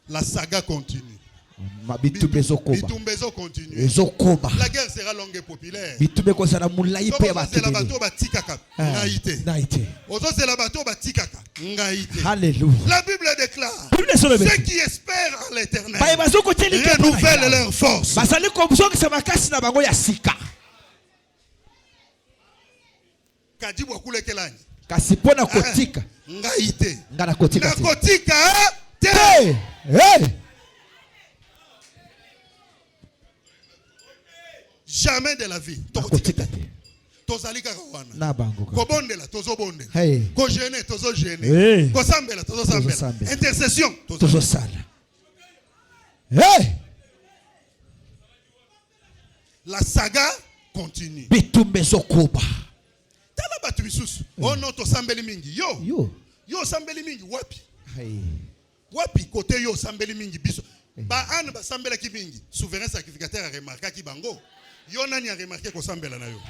La saga continue. Bitumbezo continue. La guerre sera longue et populaire. Alléluia. La Bible déclare ceux qui espèrent en l'éternel renouvellent leur force. Kadibwa kule kelani. Kasipona kotika. Ngaite. Ngana kotika. Na kotika te. Hey. Jamais de la vie. Kotika te. Tozalika kawana. Na bango. Kobondela tozo bondela. Hey. Ko gêner tozo gêner. Hey. Ko sambela tozo sambela. Intercession tozo sala. Hey. La saga continue. Bitumbezo koba. Tala batu bisusu. Oh non to sambeli mingi. Yo sambeli mingi wapi? Hey. Wapi côté yo sambeli mingi biso. Ba an ba sambela ki mingi. Souverain sacrificateur a remarqué ki bango. Yo nani a remarqué ko sambela na yo.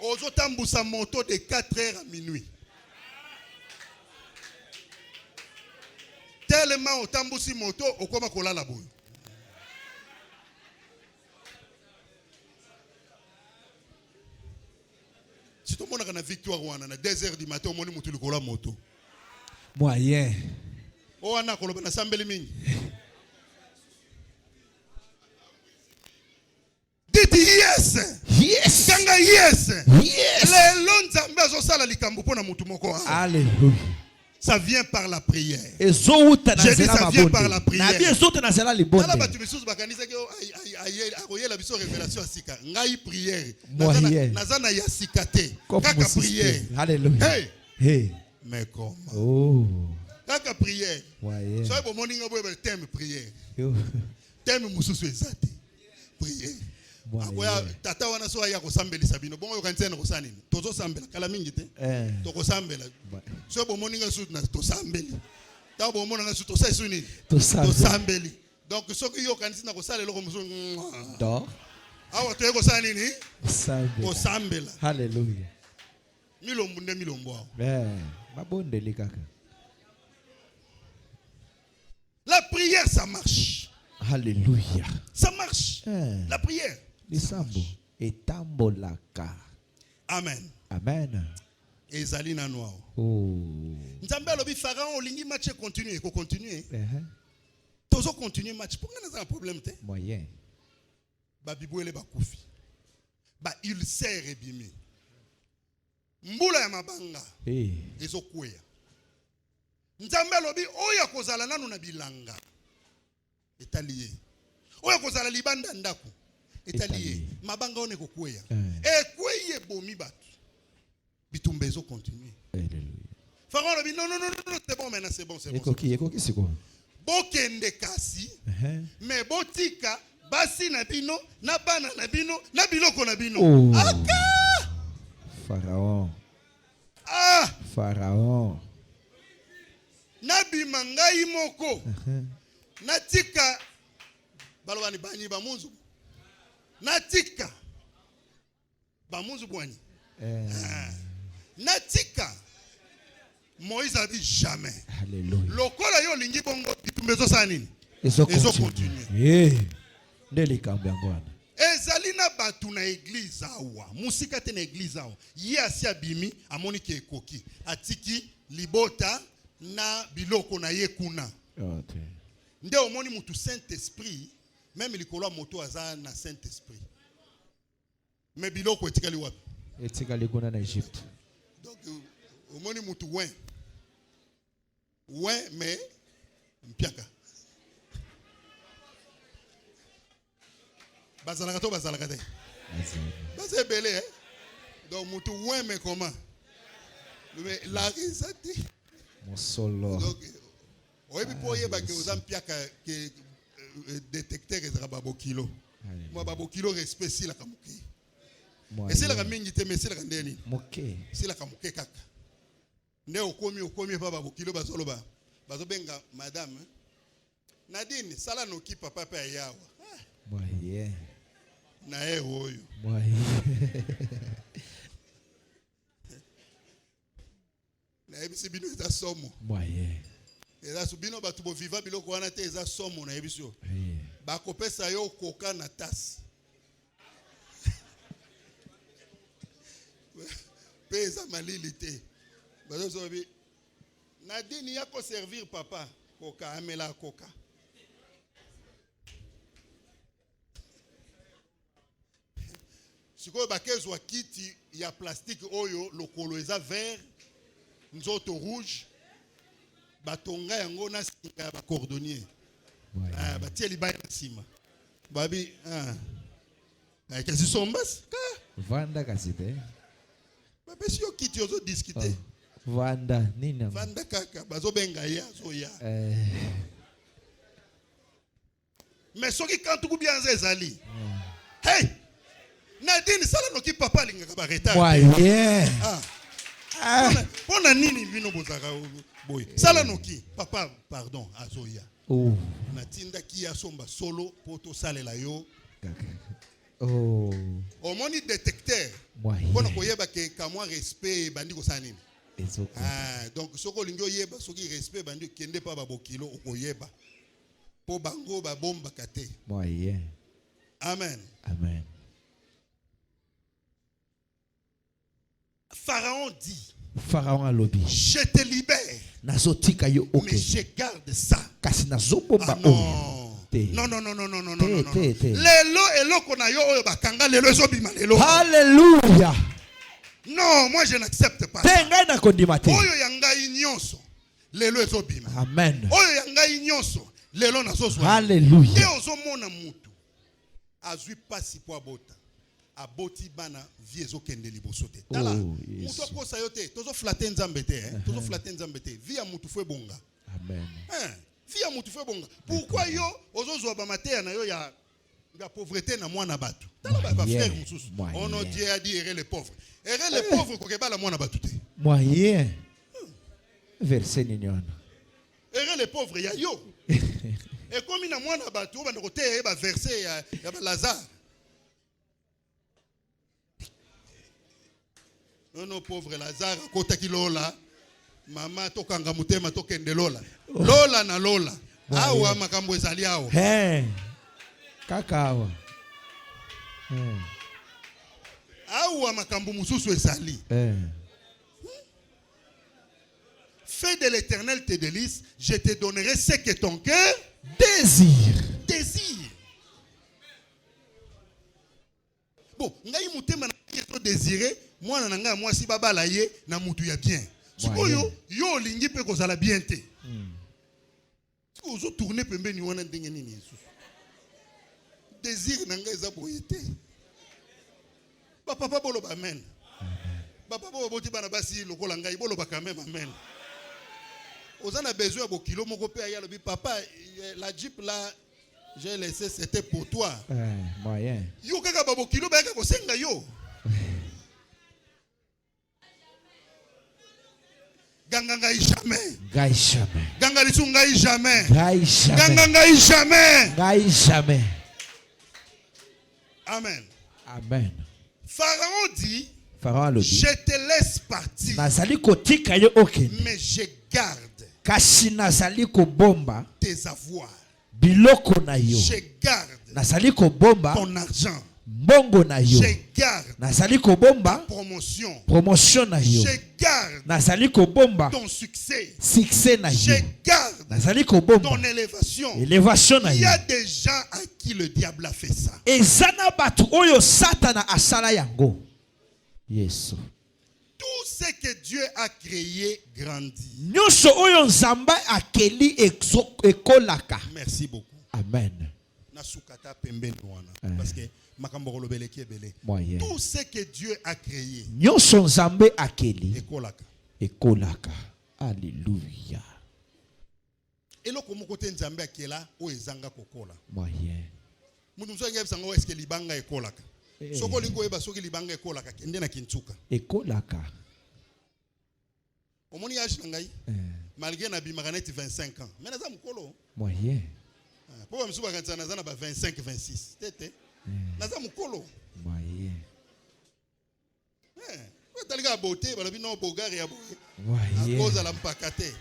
Ozo tambusa moto de 4h à minuit. Tellement au tambusi moto okoma kolala boyo. Si tout le monde a une victoire, on a 2h du matin, on a une moto. Moyen. On a une assemblée mingi. Dites yes. Yes. Kanga yes. Yes. Les longs ambazo sala likambo pona mutu moko. Alléluia. Ça vient par la prière. Je dis ça vient par la prière. Tala batu bisusu bakanisa ke akoye la biso révélation asika. Ngai prière. Nazana ya sikate. Kaka prière. Alléluia. Hey. Mais comment? Oh. Kaka prière. Soyez bon morning boy thème prière. Thème mususu ezate. Prière. Akoya tata wana so ya ko sambeli sabino bongo yo kansena ko sanini tozo sambela kala mingi te to ko sambela so bo moninga su na to sambeli ta bo monanga su to sa suni to sambeli donc so ki yo kansina ko sale loko musu do awa to ko sanini ko sambela. Alléluia. Milombu nde milombo mabondeli kaka. La prière ça marche. Alléluia. Ça marche. La prière. Amen. Amen. Ezali na noa. Oh. Nzambe alobi Pharaon olingi match continue ko continuer. Tozo continuer match. Pourquoi n'a un problème te? Moyen. Ba bibwele ba kufi. Ba ulcère ebimi. Mbula ya mabanga. Ezo kweya. Nzambe alobi oya kozala nanu na bilanga. Etalié. Oya kozala libanda ndako. Etalié. Mabanga one ko kweya. Ekweye bomi batu. Bitumbezo continue. Alléluia. Pharaon alobi non, c'est bon maintenant, c'est bon. Ekoki c'est quoi? Bokende kasi. Mais botika basi na bino, na bana na bino, na biloko na bino. Aka! Pharaon. Pharaon. Nabi mangai moko. Natika balwani bani bamunzu. Natika bamunzu bwani. Natika Moïse a dit jamais. Alléluia. Lokola yo lingi bongo bitumbezo sa nini? Ezo continue. Ndeli kambangwana. Ezali na batu na église awa. Musika te na église awa. Ye asi abimi amoni ke ekoki. Atiki libota na biloko na ye kuna. Nde omoni mutu Saint-Esprit, même likolo moto aza na Saint-Esprit. Mais biloko etikali wapi? Etikali kuna na Egypte. Donc omoni mutu ouais mais mpiaka. Bazalaka to bazalaka te. Bazé belé hein. Donc mutu ouais mais comment? Mais la risate. Mon solo. Donc oyebi po yeba ke ozampiaka ke détecteur ezaka babo kilo. Moi babokilo respect si la kamuke. Et c'est la kamingi te mais c'est la kandeni. Moke. C'est la kamuke kaka. Ne okomi pa babokilo bazoloba. Bazobenga madame. Nadine sala noki papa pa yawa. Moye. Na oyo. Moye. Na ebisi bino eza somo. Moye. Eza subino batu bo viva biloko wana te eza somo na ebiso. Ba kopesa yo koka na tasse. Pesa malilité. Bazo bi Nadine yako servir papa koka amela koka. Sikoyo bakezwa kiti ya plastique oyo lokolo eza vert nzoto rouge batonga yango na singa ba cordonnier. Batie libaya na sima. Babi kasi sombas Vanda kasite. Babe si yo kiti ozo discuter. Vanda nini? Vanda kaka bazo benga ya zo ya. Mais soki kantu ku bien ezali. Hey! Nadine sala noki papa linga ba retard. Moye. Pona nini bino bozaka boy. Sala noki papa pardon azoya. Oh. Natinda ki asomba solo poto salela yo. Oh. Omoni détecteur. Bona koyeba ke kamwa respect bandi ko sanini. Donc soko lingo yeba soki respect bandi kende pa babokilo okoyeba. Po bango ba bomba kate. Moye. Amen. Amen. Pharaon dit. Pharaon a lobby. Je te libère. Nazotika yo okay. Mais je garde ça. Kasi nazobomba non. Non. Lelo eloko na yo oyo bakanga lelo ezobima lelo. Alléluia. Non, moi je n'accepte pas. Tenga na kondima te. Oyo yanga inyonso lelo ezobima. Amen. Oyo yanga inyonso lelo nazozwa. Alléluia. Te ozomona mutu azui pasi po abota. Aboti bana vie ezokende liboso te. Tala mutu akosa yo te tozo flatter nzambe te tozo flatter nzambe te via mutu fwe bonga. Amen. Via mutu fwe bonga. Pourquoi yo ozozwa ba mateya na yo ya pauvreté na mwana batu. Tala ba frère mususu. Oh non, Dieu a dit errer les pauvres. Errer les pauvres ko keba la mwana batu te. Moyen. Verset niniona. Errer les pauvres ya yo. Et comme na mwana batu ba ndokote ba verset ya ba Lazare. Non, pauvre Lazare, kota ki lola. Mama tokanga mutema tokende lola. Lola na lola. Awa makambo ezali awa. Kaka awa. Awa makambo mususu ezali. Fais de l'Éternel tes délices, je te donnerai ce que ton cœur désire. Bon, ngai mutema na keto désirer. Moi nanga moi si baba la ye na mutu ya bien. Sikoyo yo lingi pe ko sala bien te. Siko zo tourner pembeni wana ndenge nini Yesu. Désir nanga eza boyete. Papa bolo ba amen. Papa bolo boti bana basi lokola ngai bolo ba quand même amen. Ozana besoin bo kilo moko pe ya lobi papa la Jeep là j'ai laissé c'était pour toi. Moyen. Yo kaka babo kilo ba ka ko senga yo. Ganga ngai jamais. Ngai jamais. Ganga lisu ngai jamais. Ngai jamais. Ganga ngai jamais. Ngai jamais. Amen. Amen. Pharaon dit. Pharaon le dit. Je te laisse partir. Nazali kotika yo oke. Mais je garde. Kasi nazali ko bomba. Tes avoirs. Biloko na yo. Je garde. Nazali ko bomba. Ton argent. Mbongo na yo. Je garde. Nazali ko bomba. Promotion na yo. Je garde. Nazali ko bomba. Ton succès. Succès na yo. Je garde. Nazali ko bomba. Ton élévation. Élévation na yo. Il y a des gens à qui le diable a fait ça. Ezana batu oyo Satana asala yango. Yesu. Tout ce que Dieu a créé grandit. Nyonso oyo Nzamba akeli ekolaka. Merci beaucoup. Amen. Nasukata pembeni wana parce que makambo kolobeleki ebele. Tout ce que Dieu a créé. Nyonso Nzambe akeli ekolaka. Ekolaka. Alléluia. Eloko moko te Nzambe akela o ezanga kokola. Moyen. Mutu mso ngebe sango eske libanga ekolaka. Soko lingo eba soki libanga ekolaka kende na Kintsuka. Ekolaka. Omoni âge ngai. Malgré na bimaganeti 25 ans. Mais naza mukolo. Moyen. Pourquoi msuba kanza naza na ba 25 26. Tete. Naza mukolo. Moyen. Talika beauté balobi no bogari ya boye. Moyen. Akoza la mpakate.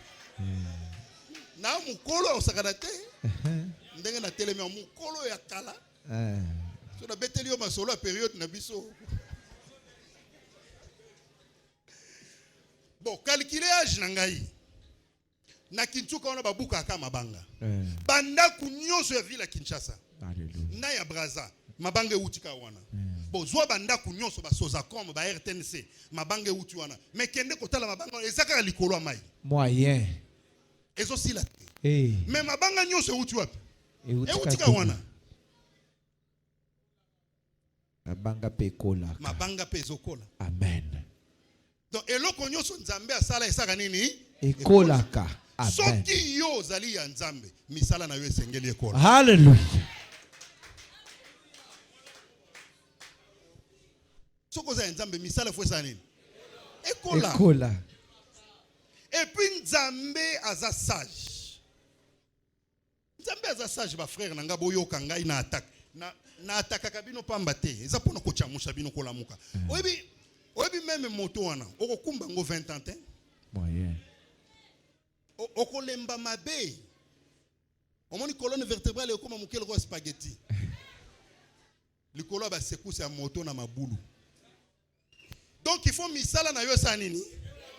Na mukolo osakana te. Ndenge na telemi mukolo ya kala. So na beteli yo masolo a période na biso. Bon, calculer âge na ngai. Na Kintsuka on a babuka kama mabanga. Banda kunyoso ya villa Kinshasa. Alléluia. Na ya Braza, mabanga utika wana. Bon, zwa banda kunyoso ba Sozacom ba RTNC, mabanga uti wana. Mais kende kotala mabanga ezaka likolo mai. Moyen. Ezo sila. Mais mabanga nyoso uti wapi? Utika wana. Mabanga pe kola. Mabanga pe zokola. Amen. Donc eloko nyoso nzambe asala esaka nini? Ekolaka. Amen. Soki yo zali ya nzambe, misala na yo esengeli ekola. Hallelujah. Soko za nzambe misala fo esala nini? Ekola. Ekola. Et puis nzambe aza sage. Nzambe aza sage ba frère nanga boyo kangai na attaque. Na attaque kabino pamba te. Eza pona ko chamusha bino kolamuka. Oyebi même moto wana. Okokumba ngo 20 ans te. Moyen. Okolemba mabe. Omoni colonne vertébrale ekoma mukelo ko spaghetti. Likolo ba sekousse ya moto na mabulu. Donc il faut misala na yo sa nini?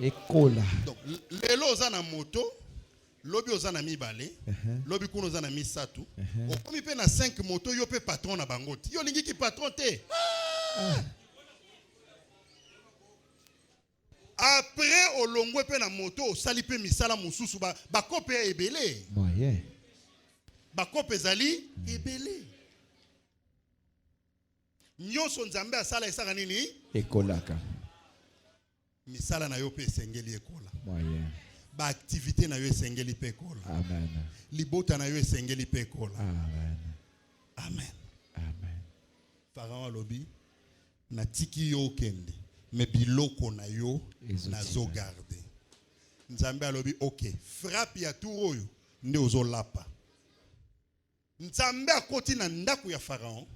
Ekola. Donc lelo za na moto, lobi oza na mibale, lobi kuno oza na misatu. Okomi pe na 5 moto yo pe patron na bangoti. Yo lingi ki patron te. Après olongwe pe na moto osali pe misala mususu ba kope ebele. Moyen. Ba kope zali ebele. Nyonso nzambe asala esaka nini? Ekolaka. Misala na yo pe esengeli ekola. Moyen. Ba activité na yo esengeli pe ekola. Amen. Libota na yo esengeli pe ekola. Amen. Amen. Amen. Pharaon alobi na tiki yo kende. Mais biloko na yo na zo garde. Nzambe alobi OK. Frappe ya turoyo nde ozo lapa. Nzambe akoti na ndaku ya Pharaon.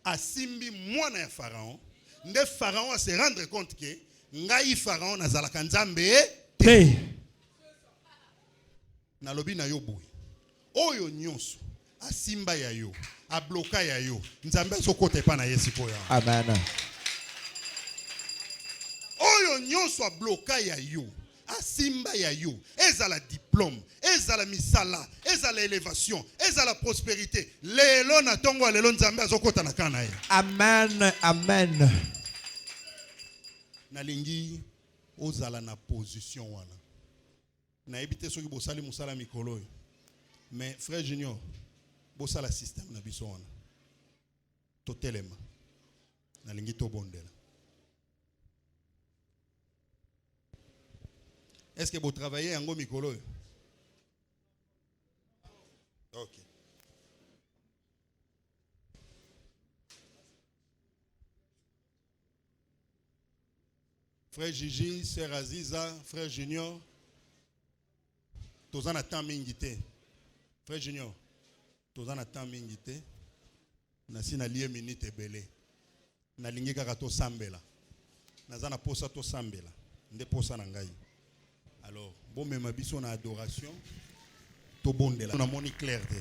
Asimbi mwana ya Pharaon. Nde Pharaon a se rendre compte que ngai Pharaon nazalaka nzambe te. Nalobi na yo boy. Oyo nyonso asimba ya yo, abloka ya yo. Nzambe azokota epa na Yesu koya. Amen. Oyo nyonso abloka ya yo, asimba ya yo. Ezala diplôme, ezala misala, ezala élévation, ezala prospérité. Lelo na tongo lelo nzambe azokota na kana ye. Amen. Amen. Nalingi ozala na position wana. Na ebite soki bosali musala mikolo. Mais frère Junior, bosala système na biso wana. Totelema. Nalingi to bondela. Est-ce que vous travaillez en mikolo? OK. Frère Gigi, Sœur Aziza, Frère Junior, tous en attendent mingité. Frère Junior, tous en attendent mingité. Nasi na lié minute belé. Na lingi kaka to sambela. Nazana posa to sambela. Nde posa na ngai. Alors, bon même biso na adoration. To bondela. Na moni clarté.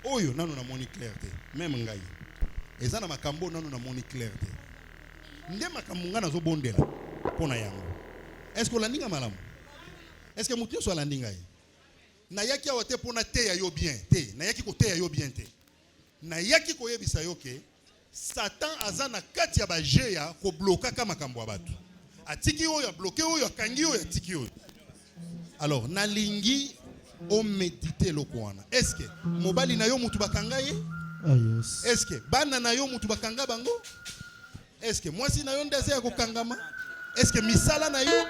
Oyo nanu na moni clarté. Même ngai. Ezana makambo nanu na moni clarté. Nde makambo ngana zo bondela. Pona yango. Est-ce que landinga malamu? Est-ce que mutu so landinga yi? Na yaki awate pona te ya yo bien te. Na yaki ko te ya yo bien te. Na yaki ko yebisa yo ke Satan azana kati ya bajeya ko bloka kama makambo ya batu. Atiki oyo bloqué oyo kangi oyo atiki oyo. Alors na lingi o méditer lokwana. Est-ce que mobali na yo mutu bakanga ye? Ah yes. Est-ce que bana na yo mutu bakanga bango? Est-ce que mwasi na yo ndeze ya kokangama? Est-ce que misala na yo?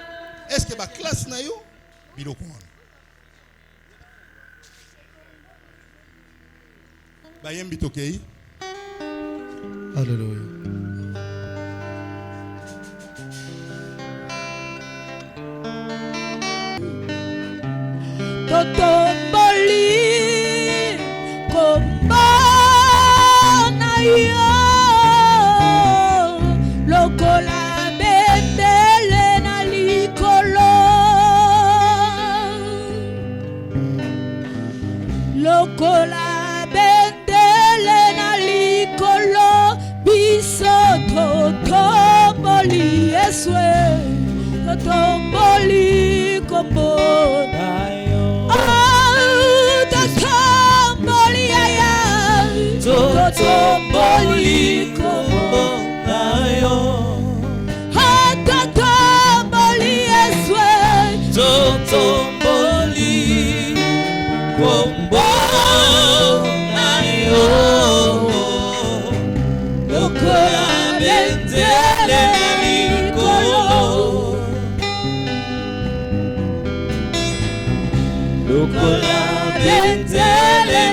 Est-ce que ba classe na yo? Biloko wana. Bayembi tokei. Alléluia. Totomboli kombana yo lokola bendele na likolo lokola bendele na likolo biso totomboli Yeswe totomboli kombona totomboli aya totomboli kombona yo totomboli Yeswe totomboli kombona yo lokola bendele likolo lokola bendele